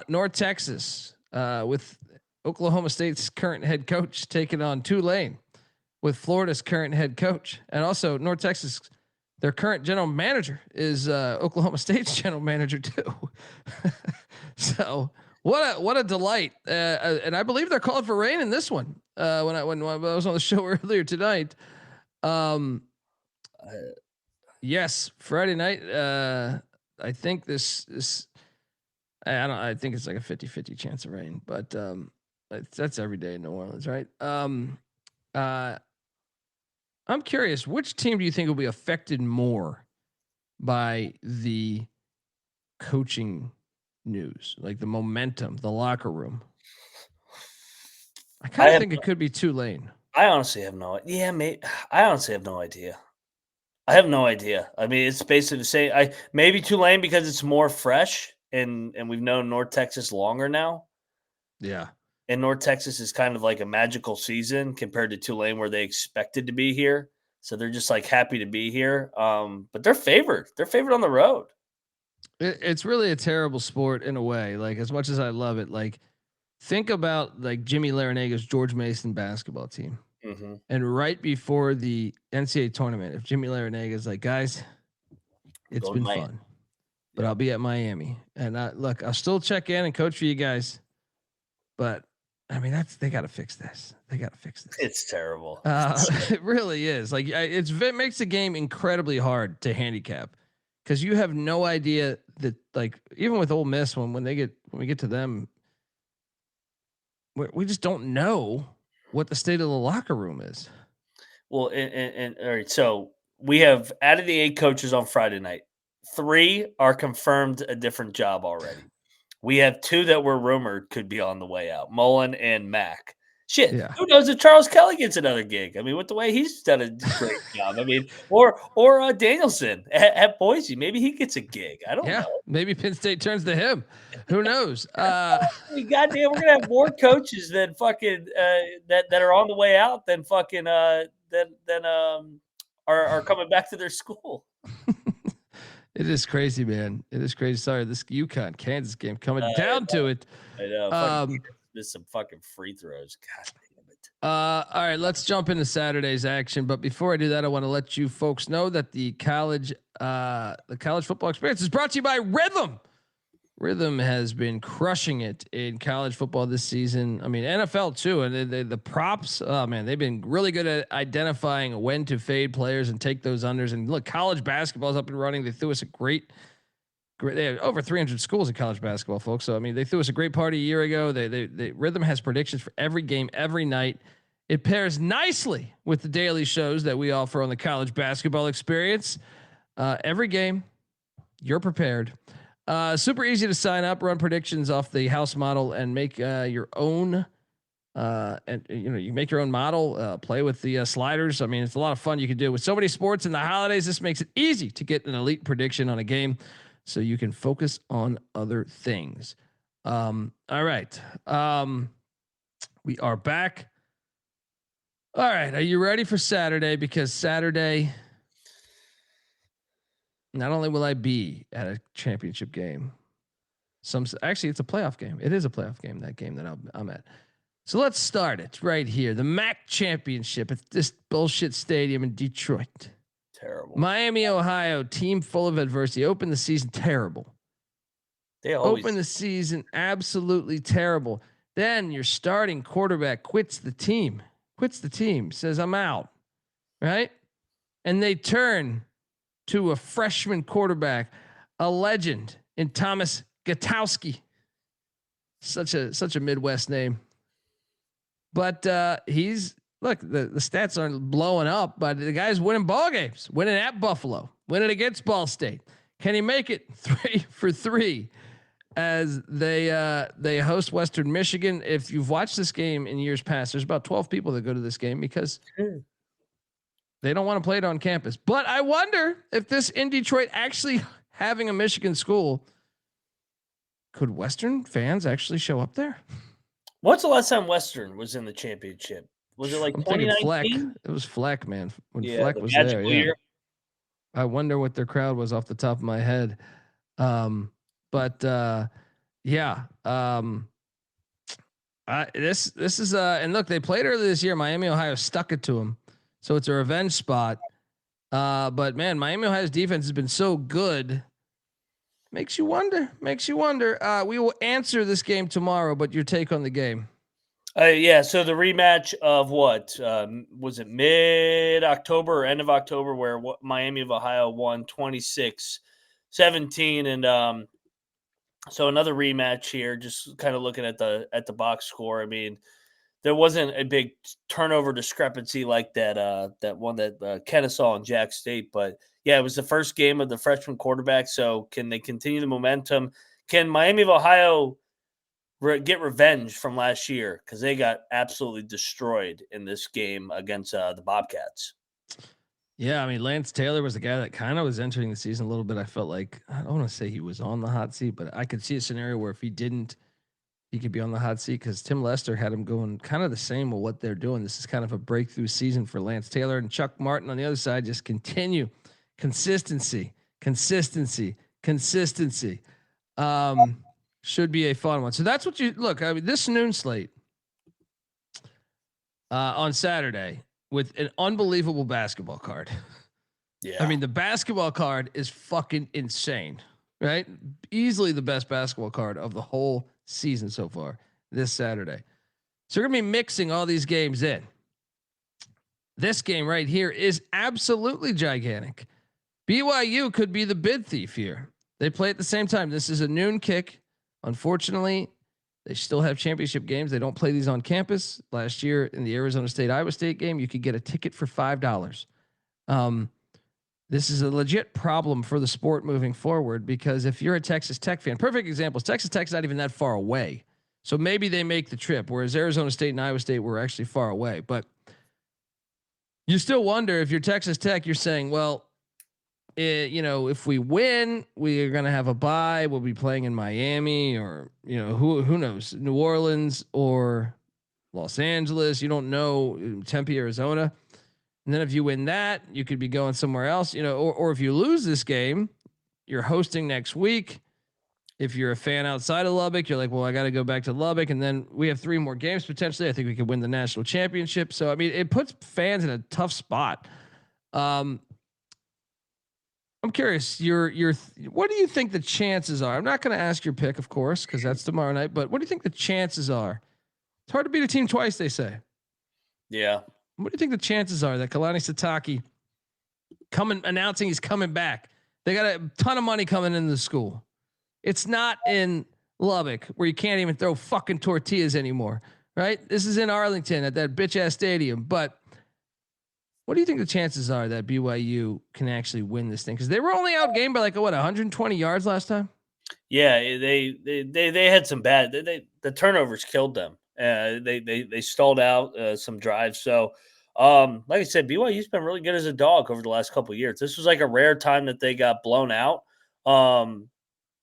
S1: North Texas, with Oklahoma State's current head coach taking on Tulane with Florida's current head coach, and also North Texas, their current general manager is Oklahoma State's general manager too. So what a delight! And I believe they're calling for rain in this one. When I was on the show earlier tonight, yes, Friday night. I think this. I think it's like a 50-50 chance of rain, but that's every day in New Orleans, right? I'm curious, which team do you think will be affected more by the coaching news, like the momentum, the locker room? I kind of think it could be Tulane.
S6: I honestly have no idea. Yeah, mate. I honestly have no idea. I have no idea. I mean, it's basically the same. Maybe Tulane because it's more fresh and we've known North Texas longer now.
S1: Yeah.
S6: And North Texas is kind of like a magical season compared to Tulane, where they expected to be here. So they're just like happy to be here. But they're favored. They're favored on the road.
S1: It's really a terrible sport in a way. Like, as much as I love it, like, think about like Jimmy Larinaga's George Mason basketball team.
S6: Mm-hmm.
S1: And right before the NCAA tournament, if Jimmy Larinaga is like, guys, it's been fun, but I'll be at Miami. And I'll still check in and coach for you guys. But I mean, they got to fix this. They got to fix this.
S6: It's terrible.
S1: It really is. Like, it makes the game incredibly hard to handicap, because you have no idea that, like, even with Ole Miss, when we get to them, we just don't know what the state of the locker room is.
S6: Well, and all right, so we have, out of the 8 coaches on Friday night, 3 are confirmed a different job already. We have 2 that were rumored could be on the way out, Mullen and Mack. Shit, yeah. Who knows if Charles Kelly gets another gig? I mean, with the way he's done a great job. I mean, or Danielson at Boise, maybe he gets a gig. I don't know.
S1: Maybe Penn State turns to him. Who knows?
S6: Goddamn, we're gonna have more coaches than fucking that are on the way out than fucking are coming back to their school.
S1: It is crazy, man. It is crazy. Sorry, this UConn Kansas game coming down to it.
S6: I know. There's some fucking free throws. God damn it.
S1: All right, let's jump into Saturday's action. But before I do that, I want to let you folks know that the college football experience is brought to you by Rhythm. Rhythm has been crushing it in college football this season. I mean, NFL too. And the props, oh man, they've been really good at identifying when to fade players and take those unders. And look, college basketball is up and running. They threw us a great. They have over 300 schools in college basketball, folks. So I mean, they threw us a great party a year ago. They Rhythm has predictions for every game, every night. It pairs nicely with the daily shows that we offer on the college basketball experience. Every game, you're prepared. Super easy to sign up, run predictions off the house model, and make your own. And you make your own model, play with the sliders. I mean, it's a lot of fun you can do with so many sports in the holidays. This makes it easy to get an elite prediction on a game, so you can focus on other things. All right. We are back. All right. Are you ready for Saturday? Because Saturday, not only will I be at a championship game, actually it's a playoff game. It is a playoff game, that game that I'm at. So let's start it right here. The MAC championship at this bullshit stadium in Detroit.
S6: Terrible.
S1: Miami, Ohio, team full of adversity. Opened the season terrible.
S6: They always
S1: Open the season absolutely terrible. Then your starting quarterback quits the team, says I'm out, right? And they turn to a freshman quarterback, a legend in Thomas Gutowski. Such a Midwest name. But he's look, the stats aren't blowing up, but the guy's winning ball games, winning at Buffalo, winning against Ball State. Can he make it 3 for 3 as they host Western Michigan? If you've watched this game in years past, there's about 12 people that go to this game because they don't want to play it on campus. But I wonder if this in Detroit actually having a Michigan school, could Western fans actually show up there?
S6: When's the last time Western was in the championship? Was it like
S1: I'm thinking Fleck.
S6: 2019?
S1: It was Fleck, man. When
S6: Yeah,
S1: Fleck
S6: the
S1: was there,
S6: magical
S1: yeah.
S6: year.
S1: I wonder what their crowd was off the top of my head. This is and look, they played earlier this year. Miami, Ohio stuck it to them, so it's a revenge spot. But man, Miami, Ohio's defense has been so good. Makes you wonder. We will answer this game tomorrow, but your take on the game?
S6: Yeah. So the rematch of what was it, mid-October or end of October, where Miami of Ohio won 26-17, and so another rematch here. Just kind of looking at the box score. I mean, there wasn't a big turnover discrepancy like that one that Kennesaw and Jack State, but yeah, it was the first game of the freshman quarterback. So can they continue the momentum? Can Miami of Ohio get revenge from last year? Because they got absolutely destroyed in this game against the Bobcats.
S1: Yeah, I mean, Lance Taylor was the guy that kind of was entering the season a little bit. I felt like, I don't want to say he was on the hot seat, but I could see a scenario where if he didn't, he could be on the hot seat because Tim Lester had him going kind of the same with what they're doing. This is kind of a breakthrough season for Lance Taylor, and Chuck Martin on the other side just continue consistency. Should be a fun one. So that's what you look. I mean, this noon slate on Saturday with an unbelievable basketball card.
S6: Yeah,
S1: I mean, the basketball card is fucking insane, right? Easily the best basketball card of the whole season so far this Saturday. So we're gonna be mixing all these games in. This game right here is absolutely gigantic. BYU could be the bid thief here. They play at the same time. This is a noon kick. Unfortunately, they still have championship games. They don't play these on campus. Last year in the Arizona State Iowa State game, you could get a ticket for $5. This is a legit problem for the sport moving forward because if you're a Texas Tech fan, perfect example is Texas Tech's not even that far away. So maybe they make the trip, whereas Arizona State and Iowa State were actually far away. But you still wonder if you're Texas Tech, you're saying, well, if we win, we are going to have a bye. We'll be playing in Miami or, who knows, New Orleans or Los Angeles. You don't know, Tempe, Arizona. And then if you win that, you could be going somewhere else, or if you lose this game, you're hosting next week. If you're a fan outside of Lubbock, you're like, well, I got to go back to Lubbock. And then we have 3 more games potentially. I think we could win the national championship. So, I mean, it puts fans in a tough spot. I'm curious, what do you think the chances are? I'm not going to ask your pick, of course, because that's tomorrow night. But what do you think the chances are? It's hard to beat a team twice, they say.
S6: Yeah.
S1: What do you think the chances are that Kalani Sitake announcing he's coming back? They got a ton of money coming into the school. It's not in Lubbock where you can't even throw fucking tortillas anymore, right? This is in Arlington at that bitch ass stadium. But what do you think the chances are that BYU can actually win this thing? Because they were only outgained by 120 yards last time.
S6: Yeah, they had some bad. The turnovers killed them. They stalled out some drives. So, like I said, BYU's been really good as a dog over the last couple of years. This was like a rare time that they got blown out.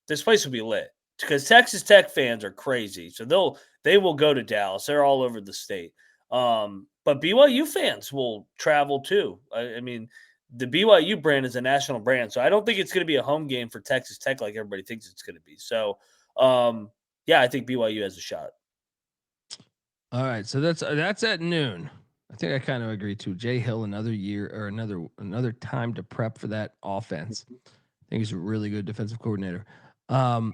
S6: This place will be lit because Texas Tech fans are crazy. So they will go to Dallas. They're all over the state. But BYU fans will travel too. I mean, the BYU brand is a national brand, so I don't think it's going to be a home game for Texas Tech like everybody thinks it's going to be. So, yeah, I think BYU has a shot.
S1: All right, so that's at noon. I think I kind of agree too. Jay Hill, another year or another time to prep for that offense. I think he's a really good defensive coordinator. So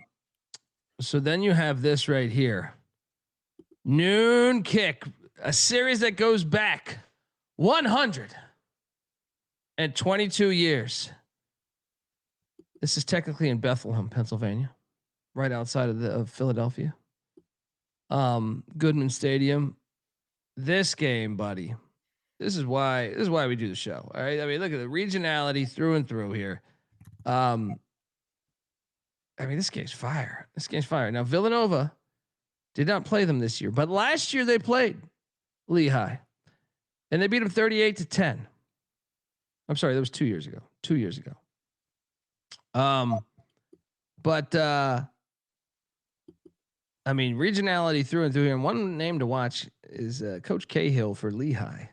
S1: then you have this right here. Noon kick, a series that goes back 122 years. This is technically in Bethlehem, Pennsylvania, right outside of Philadelphia. Goodman Stadium. This game, buddy. This is why we do the show. All right. I mean, look at the regionality through and through here. I mean, this game's fire. Now, Villanova did not play them this year, but last year they played Lehigh, and they beat them 38-10. I'm sorry, that was 2 years ago. 2 years ago. But I mean, regionality through and through here. And one name to watch is Coach Cahill for Lehigh.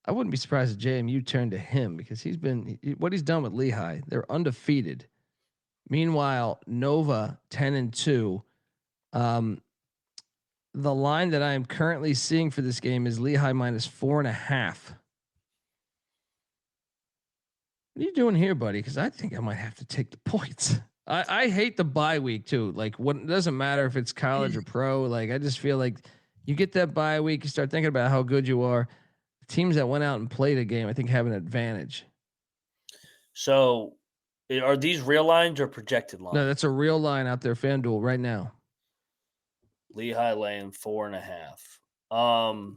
S1: I wouldn't be surprised if JMU turned to him because what he's done with Lehigh. They're undefeated. Meanwhile, Nova 10-2. The line that I am currently seeing for this game is Lehigh -4.5. What are you doing here, buddy? Because I think I might have to take the points. I hate the bye week too. Like, what, it doesn't matter if it's college or pro. Like, I just feel like you get that bye week, you start thinking about how good you are. Teams that went out and played a game, I think, have an advantage.
S6: So, are these real lines or projected lines?
S1: No, that's a real line out there, FanDuel, right now.
S6: Lehigh laying 4.5.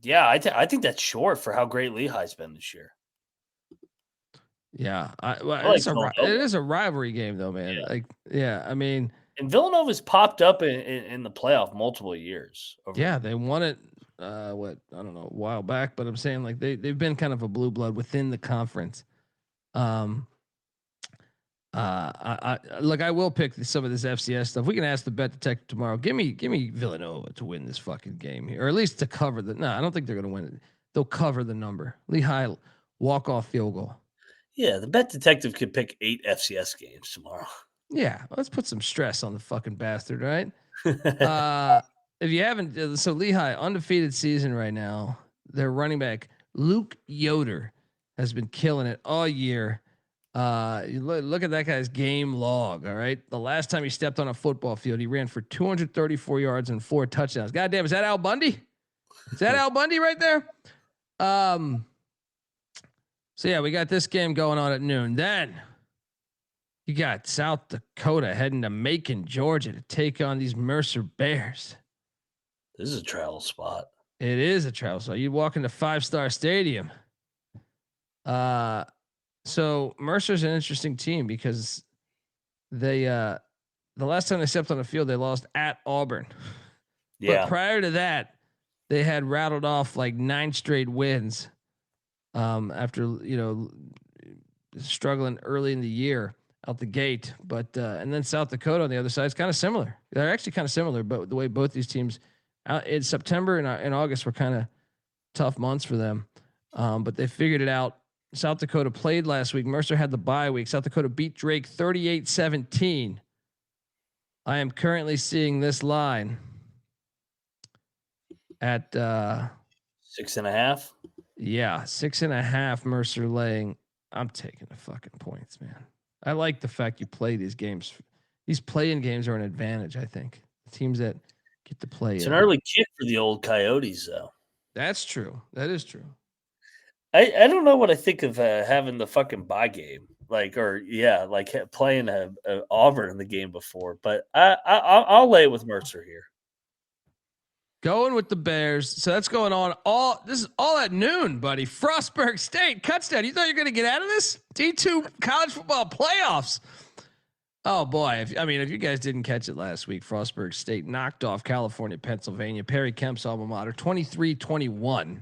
S6: Yeah, I think that's short for how great Lehigh's been this year.
S1: Yeah, it is a rivalry game though, man.
S6: Yeah.
S1: I mean,
S6: and Villanova's popped up in the playoff multiple years.
S1: They won it. I don't know, a while back, but I'm saying like they've been kind of a blue blood within the conference. I will pick some of this FCS stuff. We can ask the bet detective tomorrow. Give me Villanova to win this fucking game here, or at least to cover the. No, I don't think they're going to win it. They'll cover the number. Lehigh walk-off field goal.
S6: Yeah, the bet detective could pick 8 FCS games tomorrow.
S1: Yeah, let's put some stress on the fucking bastard, right? If you haven't, so Lehigh undefeated season right now. Their running back Luke Yoder has been killing it all year. You look at that guy's game log. All right, the last time he stepped on a football field, he ran for 234 yards and 4 touchdowns. Goddamn, is that Al Bundy? Is that Al Bundy right there? So yeah, we got this game going on at noon. Then you got South Dakota heading to Macon, Georgia to take on these Mercer Bears.
S6: This is a travel spot.
S1: It is a travel spot. You walk into 5-Star Stadium. So Mercer's an interesting team because they the last time they stepped on the field, they lost at Auburn.
S6: Yeah.
S1: But prior to that, they had rattled off like 9 straight wins. After struggling early in the year out the gate, but and then South Dakota on the other side is kind of similar. They're actually kind of similar, but the way both these teams out in September and August were kind of tough months for them, but they figured it out. South Dakota played last week. Mercer had the bye week. South Dakota beat Drake 38-17. I am currently seeing this line at
S6: 6.5.
S1: Yeah, 6.5 Mercer laying. I'm taking the fucking points, man. I like the fact you play these games. These play-in games are an advantage, I think. The teams that get to play.
S6: It's an early kick for the old Coyotes, though.
S1: That's true. That is true.
S6: I don't know what I think of having the fucking bye game, playing a Auburn in the game before, but I'll lay it with Mercer here.
S1: Going with the Bears. So that's going on this is all at noon, buddy. Frostburg State cuts-down. You thought you were going to get out of this? D2 college football playoffs. Oh boy. If you guys didn't catch it last week, Frostburg State knocked off California, Pennsylvania, Perry Kemp's alma mater, 23-21.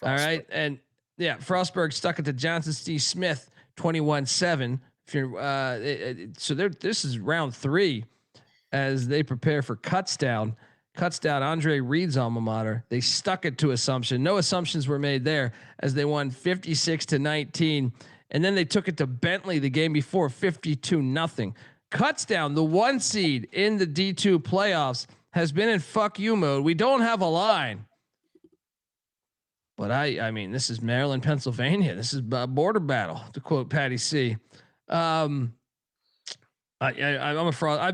S1: All right. And yeah, Frostburg stuck it to Johnson C. Smith, 21-7. If you're this is round 3 as they prepare for Cuts-down, Andre Reed's alma mater. They stuck it to Assumption. No assumptions were made there as they won 56-19. And then they took it to Bentley the game before, 52-0. Cuts-down, the 1 seed in the D2 playoffs, has been in fuck you mode. We don't have a line. But I mean, this is Maryland, Pennsylvania. This is a border battle, to quote Patty C. I'm I've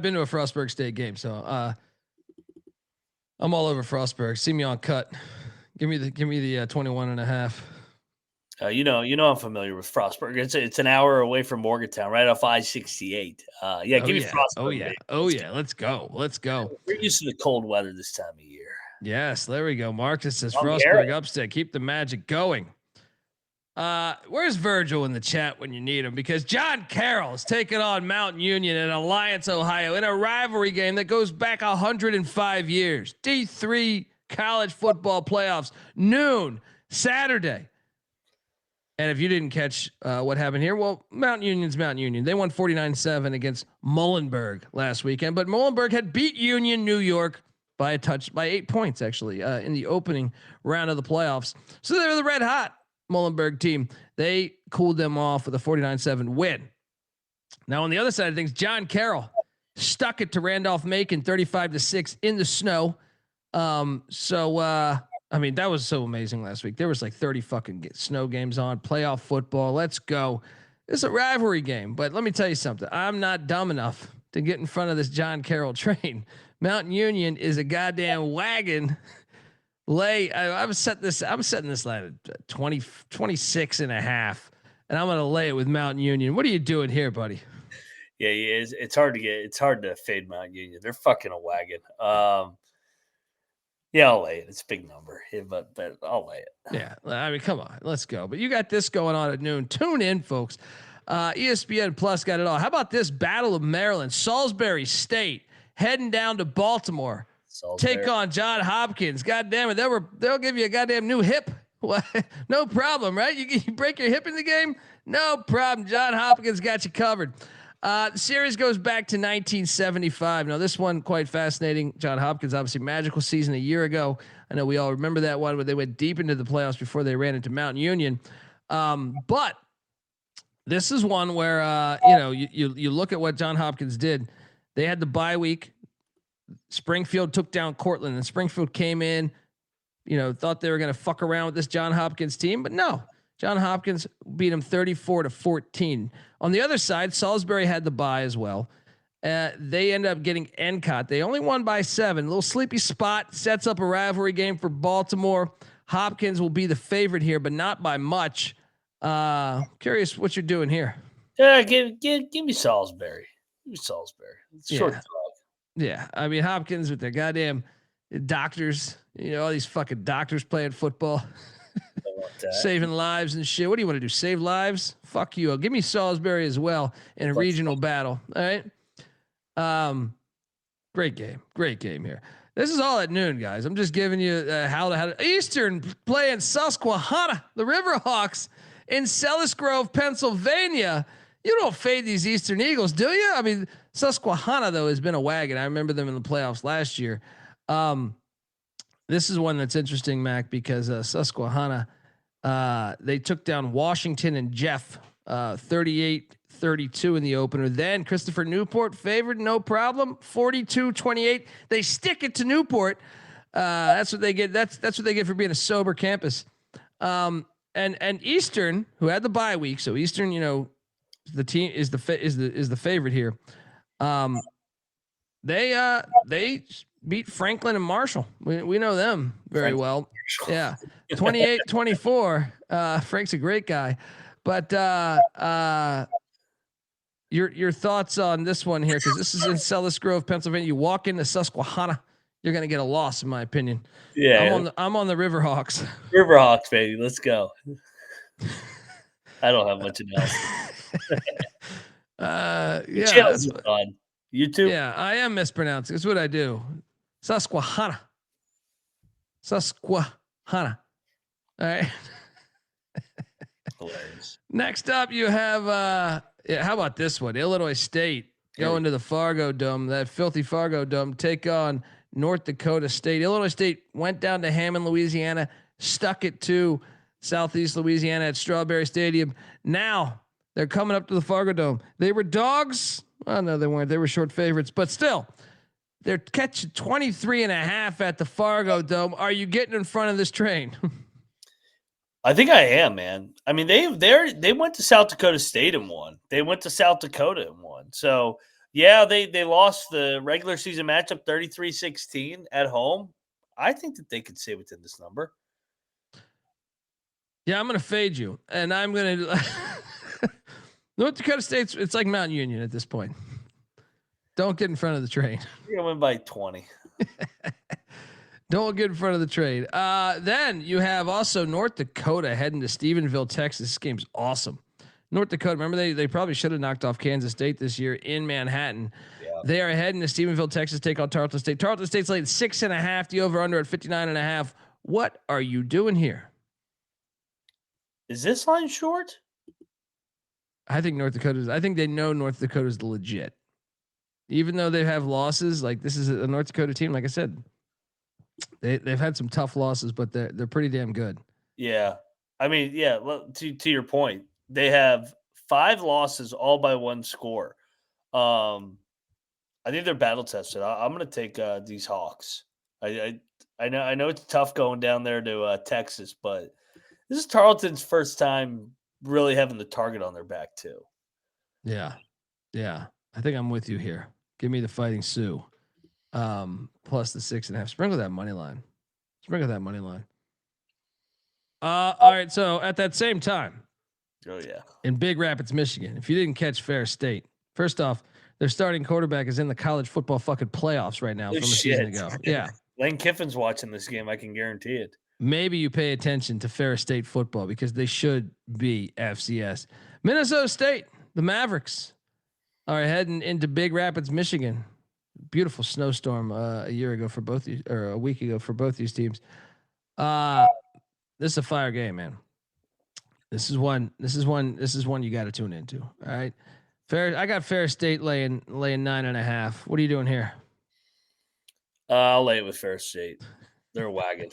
S1: been to a Frostburg State game, so I'm all over Frostburg. See me on cut. Give me the 21.5.
S6: You know, I'm familiar with Frostburg. It's an hour away from Morgantown, right off I-68. Give me Frostburg.
S1: Oh yeah. Let's go.
S6: We're used to the cold weather this time of year.
S1: Yes, there we go. Marcus says Frostburg upset. Keep the magic going. Where's Virgil in the chat when you need him? Because John Carroll is taking on Mountain Union in Alliance, Ohio, in a rivalry game that goes back 105 years. D3 college football playoffs, noon Saturday. And if you didn't catch what happened here, well, Mountain Union's Mountain Union. They won 49-7 against Muhlenberg last weekend, but Muhlenberg had beat Union New York by 8 points, actually, in the opening round of the playoffs. So they were the red hot Muhlenberg team. They cooled them off with a 49-7 win. Now on the other side of things, John Carroll stuck it to Randolph-Macon 35-6 in the snow. I mean, that was so amazing last week. There was like 30 fucking snow games on, playoff football. Let's go. It's a rivalry game, but let me tell you something. I'm not dumb enough to get in front of this John Carroll train. Mountain Union is a goddamn wagon. I'm setting this line at 26.5, and I'm going to lay it with Mountain Union. What are you doing here, buddy?
S6: Yeah, it's hard to fade Mountain Union. They're fucking a wagon. Yeah, I'll lay it. It's a big number, but I'll lay it.
S1: Yeah, I mean, come on, let's go. But you got this going on at noon. Tune in, folks. ESPN Plus got it all. How about this Battle of Maryland? Salisbury State heading down to Baltimore. Take on John Hopkins. God damn it, they'll give you a goddamn new hip. What? No problem, right? You break your hip in the game? No problem. John Hopkins got you covered. The series goes back to 1975. Now, this one quite fascinating. John Hopkins, obviously magical season a year ago. I know we all remember that one where they went deep into the playoffs before they ran into Mountain Union. But this is one where you look at what John Hopkins did. They had the bye week. Springfield took down Cortland, and Springfield came in. Thought they were going to fuck around with this John Hopkins team, but no. John Hopkins beat him 34-14. On the other side, Salisbury had the bye as well. They end up getting Endicott. They only won by 7. A little sleepy spot sets up a rivalry game for Baltimore. Hopkins will be the favorite here, but not by much. Curious what you're doing here.
S6: Yeah, give me Salisbury. Give me Salisbury. It's short throw.
S1: Yeah, I mean Hopkins with their goddamn doctors. All these fucking doctors playing football. Saving lives and shit. What do you want to do? Save lives? Fuck you. Give me Salisbury as well in a regional battle. All right. Great game here. This is all at noon, guys. I'm just giving you how to Eastern playing Susquehanna, the Riverhawks in Sellis Grove, Pennsylvania. You don't fade these Eastern Eagles, do you? I mean, Susquehanna though has been a wagon. I remember them in the playoffs last year. This is one that's interesting, Mac, because Susquehanna, they took down Washington and Jeff 38-32 in the opener. Then Christopher Newport favored, no problem, 42-28. They stick it to Newport. That's what they get. That's what they get for being a sober campus. And Eastern, who had the bye week, so Eastern, the team is the favorite here. They beat Franklin and Marshall. We know them very well. Yeah. 28-24. Frank's a great guy, but your thoughts on this one here? Cause this is in Sellis Grove, Pennsylvania. You walk into Susquehanna, you're going to get a loss in my opinion.
S6: Yeah.
S1: I'm on the Riverhawks.
S6: Riverhawks, baby. Let's go. I don't have much else.
S1: Yeah.
S6: On YouTube.
S1: Yeah. I am mispronouncing. It's what I do. Susquehanna. All right.
S6: Hilarious.
S1: Next up, you have how about this one? Illinois State going to the Fargo Dome, that filthy Fargo Dome, take on North Dakota State. Illinois State went down to Hammond, Louisiana, stuck it to Southeast Louisiana at Strawberry Stadium. Now they're coming up to the Fargo Dome. They were dogs. Oh no, they weren't. They were short favorites, but still. They're catching 23.5 at the Fargo Dome. Are you getting in front of this train?
S6: I think I am, man. I mean, they went to South Dakota State and won. They went to South Dakota and won. So, yeah, they lost the regular season matchup 33-16 at home. I think that they could stay within this number.
S1: Yeah, I'm going to fade you. And I'm going to North Dakota State's it's like Mount Union at this point. Don't get in front of the train.
S6: You're going to win by 20.
S1: Don't get in front of the train. Then you have also North Dakota heading to Stephenville, Texas. This game's awesome. North Dakota, remember they probably should have knocked off Kansas State this year in Manhattan. Yeah. They are heading to Stephenville, Texas, take on Tarleton State. Tarleton State's laid 6.5. The over under at 59.5. What are you doing here?
S6: Is this line short?
S1: I think I think they know North Dakota's legit. Even though they have losses, like this is a North Dakota team, like I said, they've had some tough losses, but they're pretty damn good.
S6: Yeah. I mean, yeah, to your point, they have 5 losses all by 1 score. I think they're battle tested. I'm going to take these Hawks. I know it's tough going down there to Texas, but this is Tarleton's first time really having the target on their back too.
S1: Yeah. Yeah. I think I'm with you here. Give me the Fighting Sioux. Plus the 6.5. Sprinkle that money line. All right. So at that same time.
S6: Oh yeah.
S1: In Big Rapids, Michigan. If you didn't catch Fair State, first off, their starting quarterback is in the college football fucking playoffs right now from a season ago. Yeah.
S6: Lane Kiffin's watching this game. I can guarantee it.
S1: Maybe you pay attention to Fair State football because they should be FCS. Minnesota State, the Mavericks, are heading into Big Rapids, Michigan. Beautiful snowstorm a week ago for both these teams. This is a fire game, man. This is one you got to tune into. All right. I got Fair State laying 9.5. What are you doing here?
S6: I'll lay it with Fair State. They're a wagon.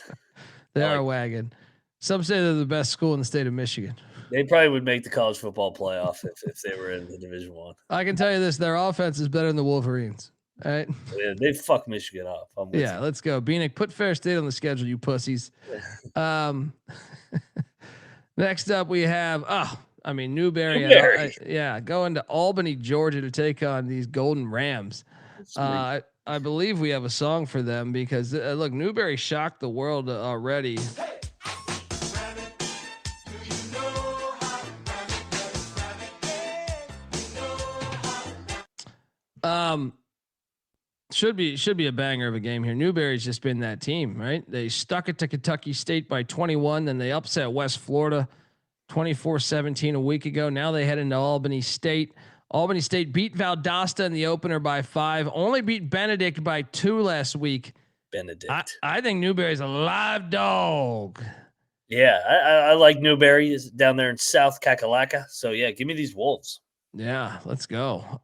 S1: They are a wagon. Some say they're the best school in the state of Michigan.
S6: They probably would make the college football playoff if they were in the Division I.
S1: I can tell you this: their offense is better than the Wolverines. All right.
S6: Yeah, they fuck Michigan up.
S1: Yeah, let's go. Beanick, put Fair State on the schedule, you pussies. Next up, we have Newberry. Going to Albany, Georgia, to take on these Golden Rams. I believe we have a song for them because look, Newberry shocked the world already. Should be a banger of a game here. Newberry's just been that team, right? They stuck it to Kentucky State by 21, then they upset West Florida 24-17 a week ago. Now they head into Albany State. Albany State beat Valdosta in the opener by 5. Only beat Benedict by 2 last week.
S6: Benedict.
S1: I think Newberry's a live dog.
S6: Yeah, I like Newberry down there in South Kakalaka. So yeah, give me these Wolves.
S1: Yeah, let's go.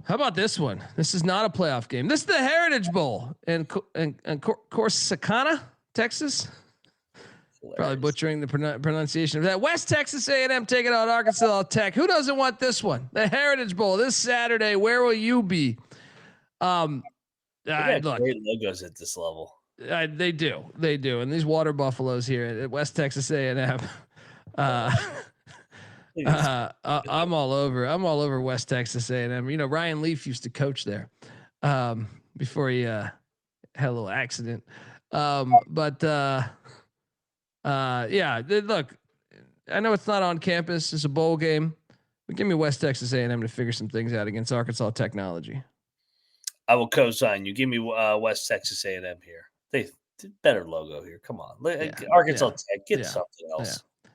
S1: How about this one? This is not a playoff game. This is the Heritage Bowl in Corsicana, Texas. Hilarious. Probably butchering the pronunciation of that. West Texas A&M taking on Arkansas Tech. Who doesn't want this one? The Heritage Bowl this Saturday. Where will you be?
S6: Look, great logos at this level.
S1: They do, and these water buffaloes here at West Texas A&M. I'm all over West Texas A&M. You know, Ryan Leaf used to coach there before he had a little accident. Look, I know it's not on campus. It's a bowl game, but give me West Texas A&M to figure some things out against Arkansas Technology.
S6: I will co-sign you. Give me West Texas A&M here. They better logo here. Come on, Arkansas Tech, get something else.
S1: Yeah.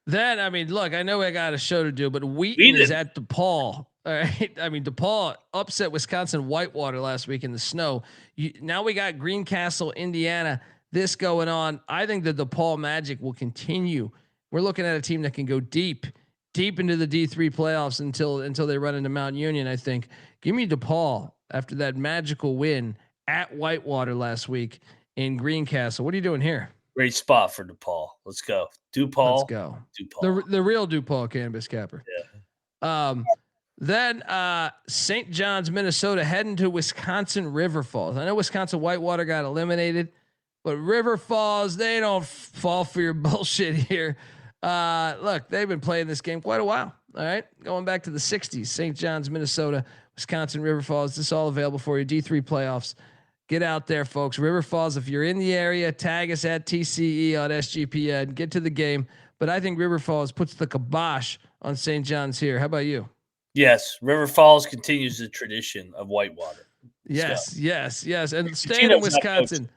S1: Then, look, I know I got a show to do, but Wheaton is at DePaul. All right. DePaul upset Wisconsin Whitewater last week in the snow. Now we got Greencastle, Indiana, this going on. I think the DePaul Magic will continue. We're looking at a team that can go deep into the D3 playoffs until they run into Mount Union, I think. Give me DePaul after that magical win at Whitewater last week in Greencastle. What are you doing here?
S6: Great spot for DePaul. Let's go. DePaul.
S1: Let's go. DePaul. The real DePaul cannabis capper.
S6: Yeah.
S1: Then St. John's, Minnesota, heading to Wisconsin River Falls. I know Wisconsin Whitewater got eliminated, but River Falls, they don't fall for your bullshit here. Look, they've been playing this game quite a while. All right, going back to the 60s. St. John's, Minnesota, Wisconsin River Falls. This is all available for you. D3 playoffs. Get out there, folks. River Falls, if you're in the area, tag us at TCE on SGPN. Get to the game. But I think River Falls puts the kibosh on St. John's here. How about you?
S6: Yes, River Falls continues the tradition of Whitewater.
S1: Yes. And staying in Wisconsin.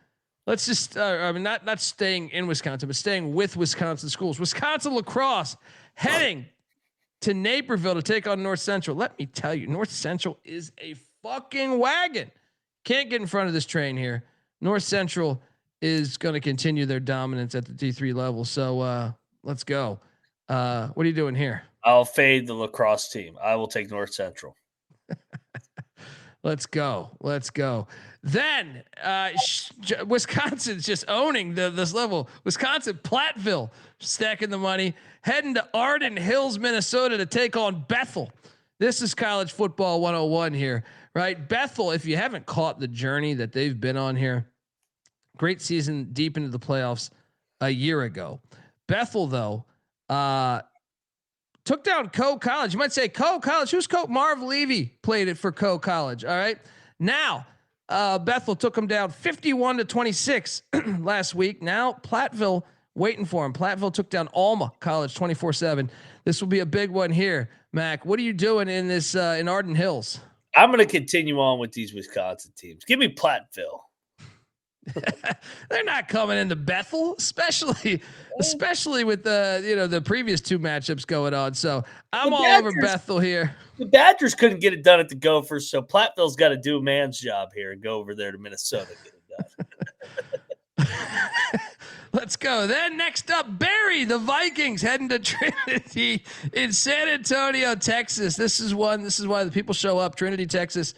S1: Let's just, not staying in Wisconsin, but staying with Wisconsin schools. Wisconsin lacrosse heading to Naperville to take on North Central. Let me tell you, North Central is a fucking wagon. Can't get in front of this train here. North Central is going to continue their dominance at the D3 level. So let's go. What are you doing here?
S6: I'll fade the lacrosse team. I will take North Central.
S1: Let's go. Then Wisconsin's just owning this level. Wisconsin, Platteville, stacking the money, heading to Arden Hills, Minnesota to take on Bethel. This is college football 101 here, right? Bethel, if you haven't caught the journey that they've been on here, great season deep into the playoffs a year ago. Bethel, though, took down Coe College. You might say Coe College. Who's Coe? Marv Levy played it for Coe College. All right. Now, Bethel took them down 51-26 last week. Now Platteville waiting for him. Platteville took down Alma College 24-7. This will be a big one here. Mac, what are you doing in this in Arden Hills?
S6: I'm going to continue on with these Wisconsin teams. Give me Platteville.
S1: They're not coming into Bethel, especially with the previous two matchups going on. So I'm all over Bethel here.
S6: The Badgers couldn't get it done at the Gophers, so Platteville's got to do a man's job here and go over there to Minnesota and get it done.
S1: Let's go. Then next up, Barry, the Vikings heading to Trinity in San Antonio, Texas. This is why the people show up. Trinity, Texas.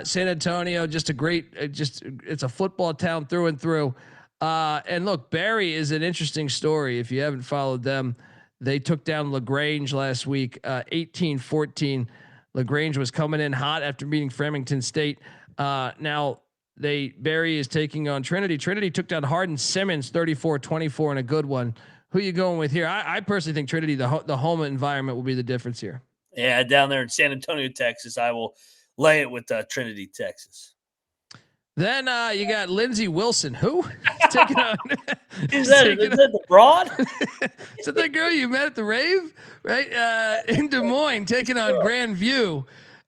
S1: San Antonio, just a great, it's a football town through and through. And look, Barry is an interesting story. If you haven't followed them, they took down LaGrange last week, 18-14. LaGrange was coming in hot after beating Framingham State. Now Barry is taking on Trinity. Trinity took down Hardin Simmons 34-24 in a good one. Who you going with here? I personally think Trinity, the home environment will be the difference here.
S6: Yeah. Down there in San Antonio, Texas, I will lay it with Trinity, Texas.
S1: Then you got Lindsey Wilson. Who? Taking on,
S6: is that the broad?
S1: Is that girl you met at the rave? Right? In Des Moines, taking on Grandview.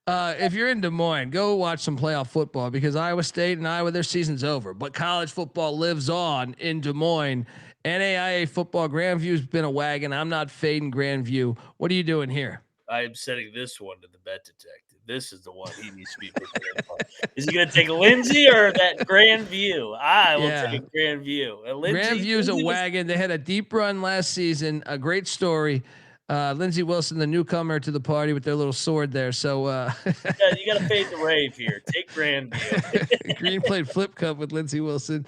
S1: If you're in Des Moines, go watch some playoff football because Iowa State and Iowa, their season's over. But college football lives on in Des Moines. NAIA football, Grandview's been a wagon. I'm not fading Grandview. What are you doing here?
S6: I am setting this one to the bet detective. This is the one he needs to be prepared for. Is he going to take Lindsay or that Grandview? I will take Grandview.
S1: Grandview's a wagon. They had a deep run last season. A great story. Lindsey Wilson, the newcomer to the party with their little sword there. So
S6: yeah, you got to fade the rave here. Take Grandview.
S1: Green played flip cup with Lindsey Wilson.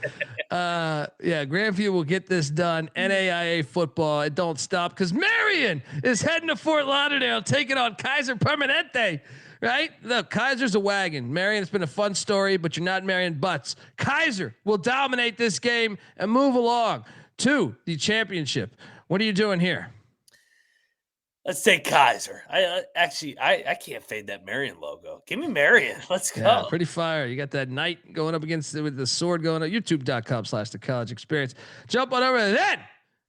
S1: Grandview will get this done. NAIA football. It don't stop because Marion is heading to Fort Lauderdale, taking on Kaiser Permanente. Right? Look, Kaiser's a wagon. Marion, it's been a fun story, but you're not Marion Butts. Kaiser will dominate this game and move along to the championship. What are you doing here?
S6: Let's take Kaiser. I can't fade that Marion logo. Give me Marion. Let's go.
S1: Yeah, pretty fire. You got that knight going up against with the sword going up. YouTube.com/the college experience. Jump on over there. Then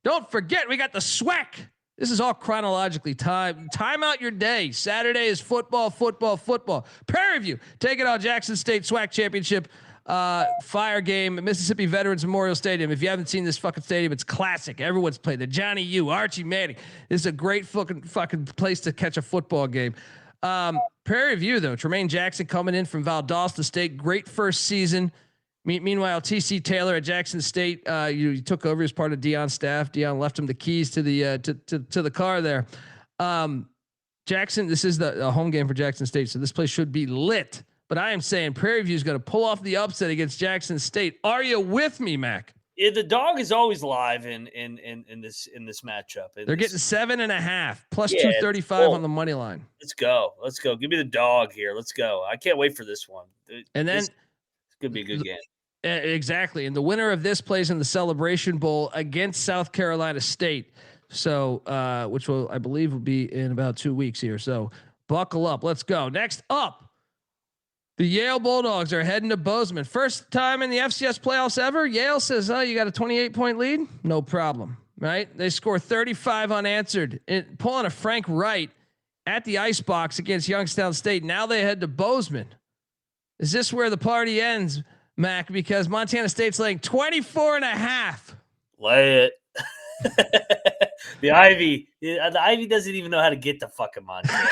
S1: don't forget, we got the SWAC. This is all chronologically time out your day. Saturday is football. Prairie View take it on Jackson State SWAC championship. Fire game at Mississippi Veterans Memorial Stadium. If you haven't seen this fucking stadium, it's classic. Everyone's played the Johnny U, Archie Manning. This is a great fucking place to catch a football game. Prairie View though, Tremaine Jackson coming in from Valdosta State, great first season. Meanwhile, TC Taylor at Jackson State, you took over as part of Deion's staff. Deion left him the keys to the to the car there. Jackson, this is the home game for Jackson State, so this place should be lit. But I am saying Prairie View is going to pull off the upset against Jackson State. Are you with me, Mac?
S6: The dog is always live in this matchup.
S1: They're getting 7.5 plus
S6: Yeah,
S1: 235 on the money line.
S6: Let's go. Give me the dog here. Let's go. I can't wait for this one.
S1: And then
S6: it's gonna be a good game.
S1: Exactly. And the winner of this plays in the Celebration Bowl against South Carolina State. So, which will, I believe, will be in about 2 weeks here. So buckle up. Let's go. Next up, the Yale Bulldogs are heading to Bozeman. First time in the FCS playoffs ever. Yale says, "Oh, you got a 28-point lead? No problem." Right? They score 35 unanswered, pulling a Frank Wright at the ice box against Youngstown State. Now they head to Bozeman. Is this where the party ends, Mac? Because Montana State's laying 24.5.
S6: Lay it. The Ivy doesn't even know how to get to fucking Montana.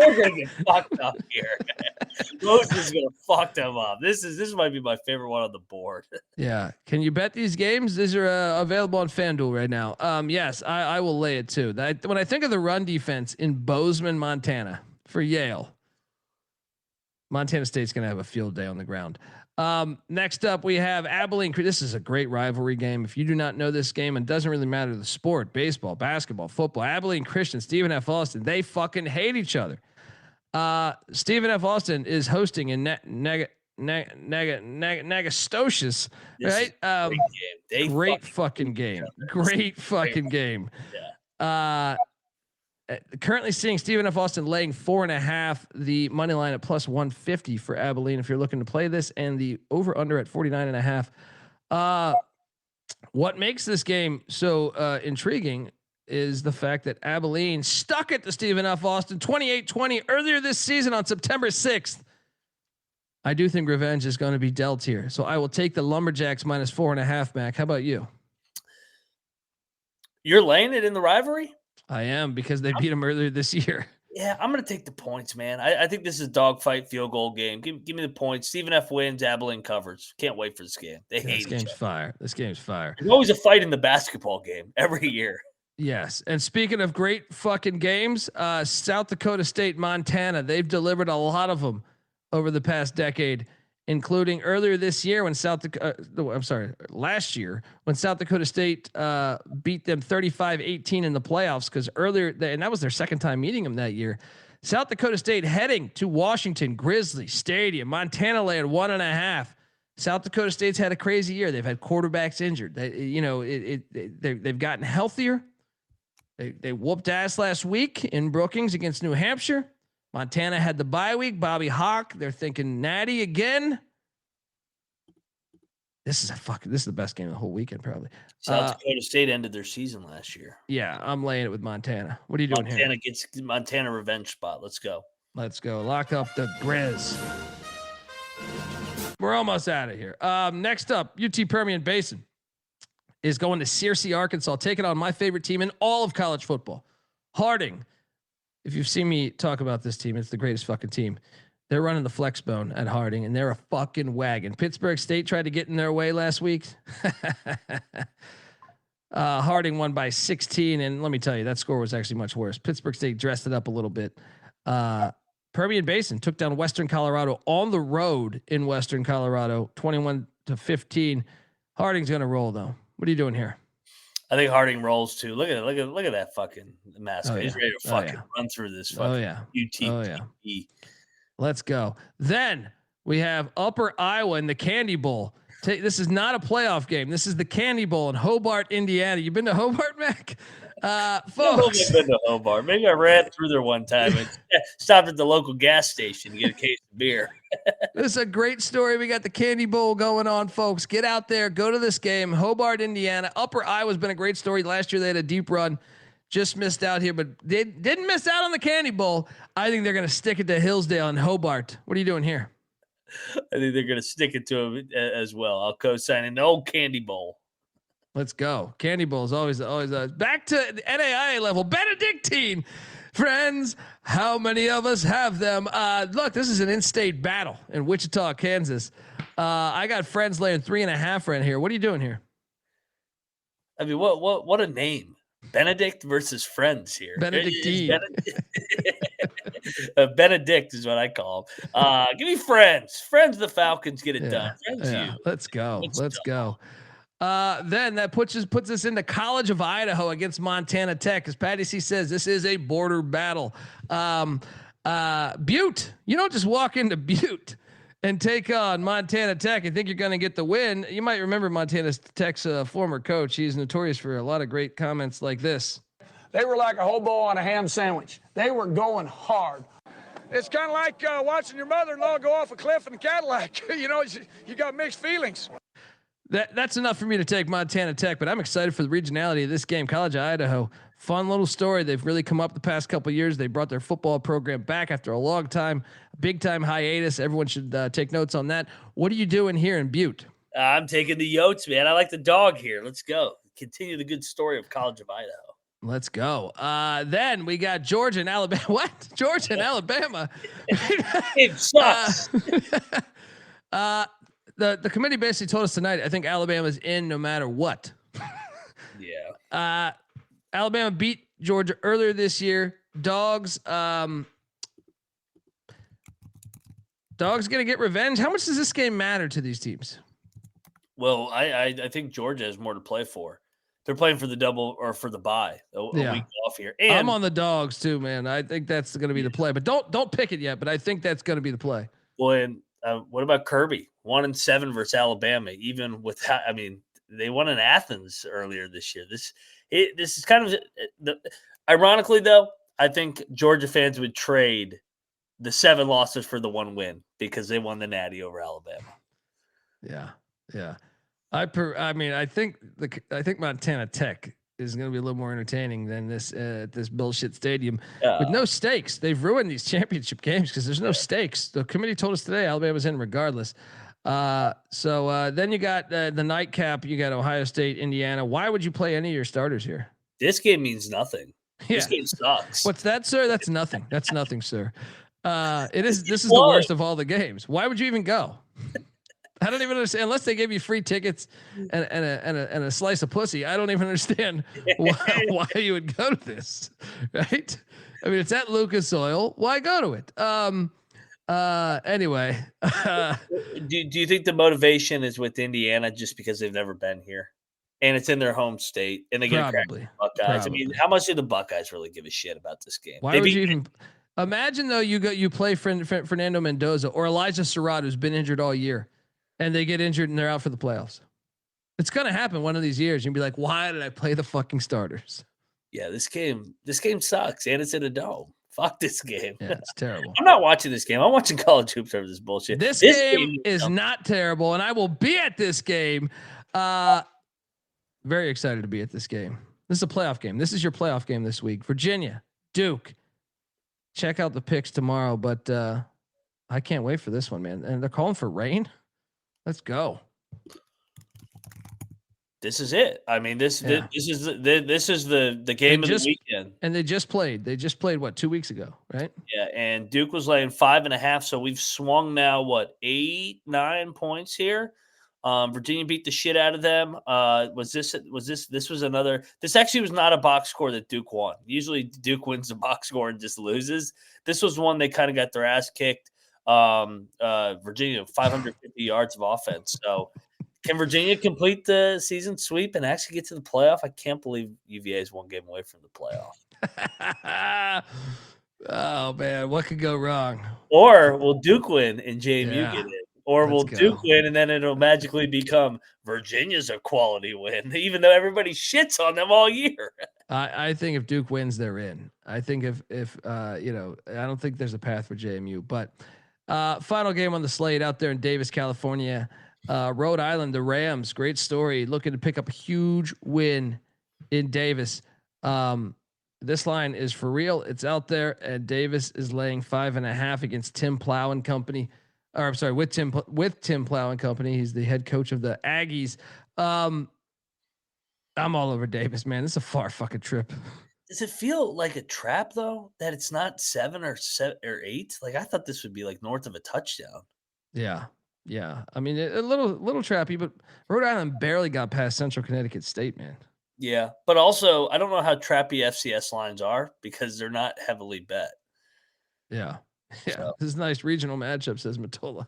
S6: They're gonna get fucked up here. Moses is gonna fuck them up. This might be my favorite one on the board.
S1: Yeah. Can you bet these games? These are available on FanDuel right now. Yes, I will lay it too. When I think of the run defense in Bozeman, Montana for Yale, Montana State's gonna have a field day on the ground. Next up, we have Abilene. This is a great rivalry game. If you do not know this game, and doesn't really matter the sport, baseball, basketball, football, Abilene Christian, Stephen F. Austin, they fucking hate each other. Stephen F. Austin is hosting in Nagastocious, right? Great fucking game. Great fucking game.
S6: Yeah.
S1: Currently seeing Stephen F. Austin laying 4.5, the money line at plus 150 for Abilene if you're looking to play this, and the over under at 49.5. What makes this game so intriguing is the fact that Abilene stuck it to Stephen F. Austin 28-20 earlier this season on September 6th. I do think revenge is going to be dealt here, so I will take the Lumberjacks minus 4.5. Mac, how about you?
S6: You're laying it in the rivalry?
S1: I am, because they beat them earlier this year.
S6: Yeah, I'm going to take the points, man. I think this is a dogfight field goal game. Give me the points. Stephen F. wins. Abilene covers. Can't wait for this game. They hate each other.
S1: Fire. This game's fire.
S6: There's always a fight in the basketball game every year.
S1: Yes. And speaking of great fucking games, South Dakota State, Montana, they've delivered a lot of them over the past decade, including earlier this year when last year when South Dakota State beat them 35-18 in the playoffs, because and that was their second time meeting them that year. South Dakota State heading to Washington Grizzly Stadium. Montana laying 1.5. South Dakota State's had a crazy year. They've had quarterbacks injured. They've gotten healthier. They whooped ass last week in Brookings against New Hampshire. Montana had the bye week. Bobby Hawk. They're thinking natty again. This is the best game of the whole weekend, probably.
S6: South Dakota State ended their season last year.
S1: Yeah, I'm laying it with Montana. What are you doing here?
S6: Montana gets Montana revenge spot. Let's go. Lock
S1: up the Grizz. We're almost out of here. Next up, UT Permian Basin is going to Searcy, Arkansas, taking on my favorite team in all of college football, Harding. If you've seen me talk about this team, it's the greatest fucking team. They're running the flex bone at Harding, and they're a fucking wagon. Pittsburgh State tried to get in their way last week. Harding won by 16, and let me tell you, that score was actually much worse. Pittsburgh State dressed it up a little bit. Permian Basin took down Western Colorado on the road in Western Colorado, 21-15. Harding's gonna roll though. What are you doing here?
S6: I think Harding rolls too. Look at that fucking mask. He's ready to fucking run through this fucking UT.
S1: Let's go. Then we have Upper Iowa in the Candy Bowl. This is not a playoff game. This is the Candy Bowl in Hobart, Indiana. You been to Hobart, Mac? Folks.
S6: I've been to Hobart. Maybe I ran through there one time and stopped at the local gas station to get a case of beer.
S1: This is a great story. We got the Candy Bowl going on, folks. Get out there. Go to this game. Hobart, Indiana. Upper Iowa's been a great story. Last year they had a deep run. Just missed out here, but they didn't miss out on the Candy Bowl. I think they're going to stick it to Hillsdale and Hobart. What are you doing here?
S6: I think they're going to stick it to him as well. I'll co-sign an old Candy Bowl.
S1: Let's go. Candy Bowl is always back to the NAIA level. Benedictine, friends. How many of us have them? Look, this is an in-state battle in Wichita, Kansas. I got friends laying 3.5 right here. What are you doing here?
S6: I mean, what a name. Benedict versus Friends here.
S1: Benedictine.
S6: Benedict is what I call him. Give me Friends. Friends, the Falcons get it done. Friends,
S1: Let's go. Let's go. Then that puts us into College of Idaho against Montana Tech. As Patty C says, this is a border battle. Butte, you don't just walk into Butte and take on Montana Tech and think you're going to get the win. You might remember Montana Tech's former coach. He's notorious for a lot of great comments like this.
S7: They were like a hobo on a ham sandwich. They were going hard. It's kind of like watching your mother-in-law go off a cliff in a Cadillac. You got mixed feelings.
S1: That's enough for me to take Montana Tech, but I'm excited for the regionality of this game. College of Idaho, fun little story. They've really come up the past couple of years. They brought their football program back after a long time, big time hiatus. Everyone should take notes on that. What are you doing here in Butte?
S6: I'm taking the Yotes, man. I like the dog here. Let's go. Continue the good story of College of Idaho.
S1: Let's go. Then we got Georgia and Alabama. What? Georgia and Alabama.
S6: It sucks.
S1: The committee basically told us tonight, I think Alabama's in no matter what.
S6: Yeah.
S1: Alabama beat Georgia earlier this year. Dogs going to get revenge. How much does this game matter to these teams?
S6: Well, I think Georgia has more to play for. They're playing for the double or for the bye, a week off here. And
S1: I'm on the Dogs too, man. I think that's going to be the play, but don't pick it yet. But I think that's going to be the play.
S6: Well, and what about Kirby? 1-7 versus Alabama, even with, I mean, they won in Athens earlier this year. This is kind of ironically though. I think Georgia fans would trade the 7 losses for the 1 win because they won the Natty over Alabama.
S1: Yeah. I think Montana Tech is going to be a little more entertaining than this bullshit stadium with no stakes. They've ruined these championship games because there's no stakes. The committee told us today Alabama's in regardless. So then you got the nightcap. You got Ohio State, Indiana. Why would you play any of your starters here?
S6: This game means nothing. Yeah. This game sucks.
S1: What's that, sir? That's nothing. That's nothing, sir. This is the worst of all the games. Why would you even go? I don't even understand unless they gave you free tickets and a slice of pussy. I don't even understand why you would go to this, right? I mean, it's at Lucas Oil. Why go to it? Anyway,
S6: do you think the motivation is with Indiana just because they've never been here, and it's in their home state, and they get
S1: probably
S6: Buckeyes? I mean, how much do the Buckeyes really give a shit about this game?
S1: Why would you even imagine though? You play Fernando Mendoza or Elijah Surratt, who's been injured all year. And they get injured and they're out for the playoffs. It's going to happen one of these years. You'll be like, why did I play the fucking starters?
S6: Yeah, this game sucks. And it's in a dome. Fuck this game.
S1: Yeah, it's terrible.
S6: I'm not watching this game. I'm watching college hoops over this bullshit.
S1: This game is not terrible. And I will be at this game. Very excited to be at this game. This is a playoff game. This is your playoff game this week. Virginia, Duke. Check out the picks tomorrow. But I can't wait for this one, man. And they're calling for rain. Let's go.
S6: This is it. I mean, this is the game of the weekend.
S1: And they just played. They just played what, 2 weeks ago, right?
S6: Yeah, and Duke was laying 5.5. So we've swung now 8-9 points here. Virginia beat the shit out of them. This actually was not a box score that Duke won. Usually Duke wins the box score and just loses. This was one they kind of got their ass kicked. Virginia 550 yards of offense. So can Virginia complete the season sweep and actually get to the playoff? I can't believe UVA is 1 game away from the playoff.
S1: Oh man, what could go wrong?
S6: Or will Duke win and JMU get in? Or will
S1: Let's
S6: Duke
S1: go.
S6: win and then it'll magically become Virginia's a quality win, even though everybody shits on them all year.
S1: I think if Duke wins, they're in. I think if I don't think there's a path for JMU, but final game on the slate out there in Davis, California, Rhode Island, the Rams, great story, looking to pick up a huge win in Davis. This line is for real. It's out there, and Davis is laying 5.5 against Tim Plow and company. Or I'm sorry, with Tim Plow and company. He's the head coach of the Aggies. I'm all over Davis, man. This is a far fucking trip.
S6: Does it feel like a trap though that it's not 7 or 8? Like I thought this would be like north of a touchdown.
S1: Yeah. I mean, a little trappy, but Rhode Island barely got past Central Connecticut State, man.
S6: Yeah, but also I don't know how trappy FCS lines are because they're not heavily bet.
S1: Yeah.
S6: So.
S1: This is a nice regional matchup, says Matola.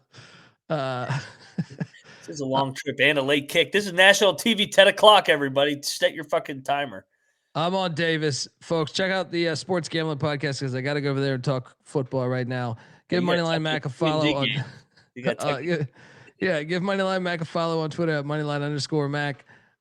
S6: This is a long trip and a late kick. This is national TV, 10 o'clock, everybody. Set your fucking timer.
S1: I'm on Davis. Folks, check out the Sports Gambling Podcast because I got to go over there and talk football right now. Give Moneyline Mac a follow on. Give Moneyline Mac a follow on Twitter at Moneyline_Mac.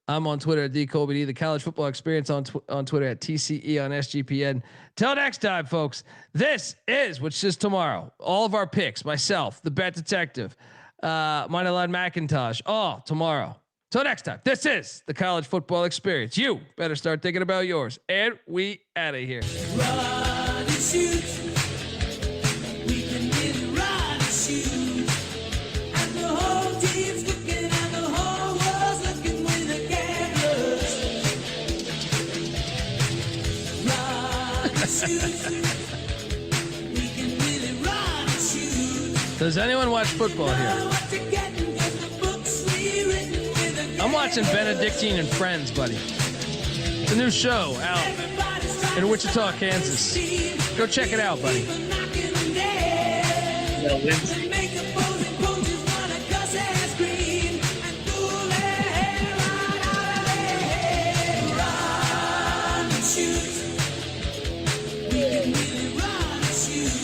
S1: I'm on Twitter at DColby. The College Football Experience on Twitter at TCE on SGPN. Till next time, folks. This is, which is tomorrow, all of our picks, myself, the Bet Detective, Moneyline McIntyre, all tomorrow. Till next time, this is the College Football Experience. You better start thinking about yours. And we out of here.
S8: Run and shoot. We can really run and shoot. And the whole team's looking and the whole world's looking with the cameras. Run and shoot. We can really run and shoot.
S1: Does anyone watch football here? I'm watching Benedictine and Friends, buddy. It's a new show out in Wichita, Kansas. Go check it out, buddy.
S6: No, Lindsay.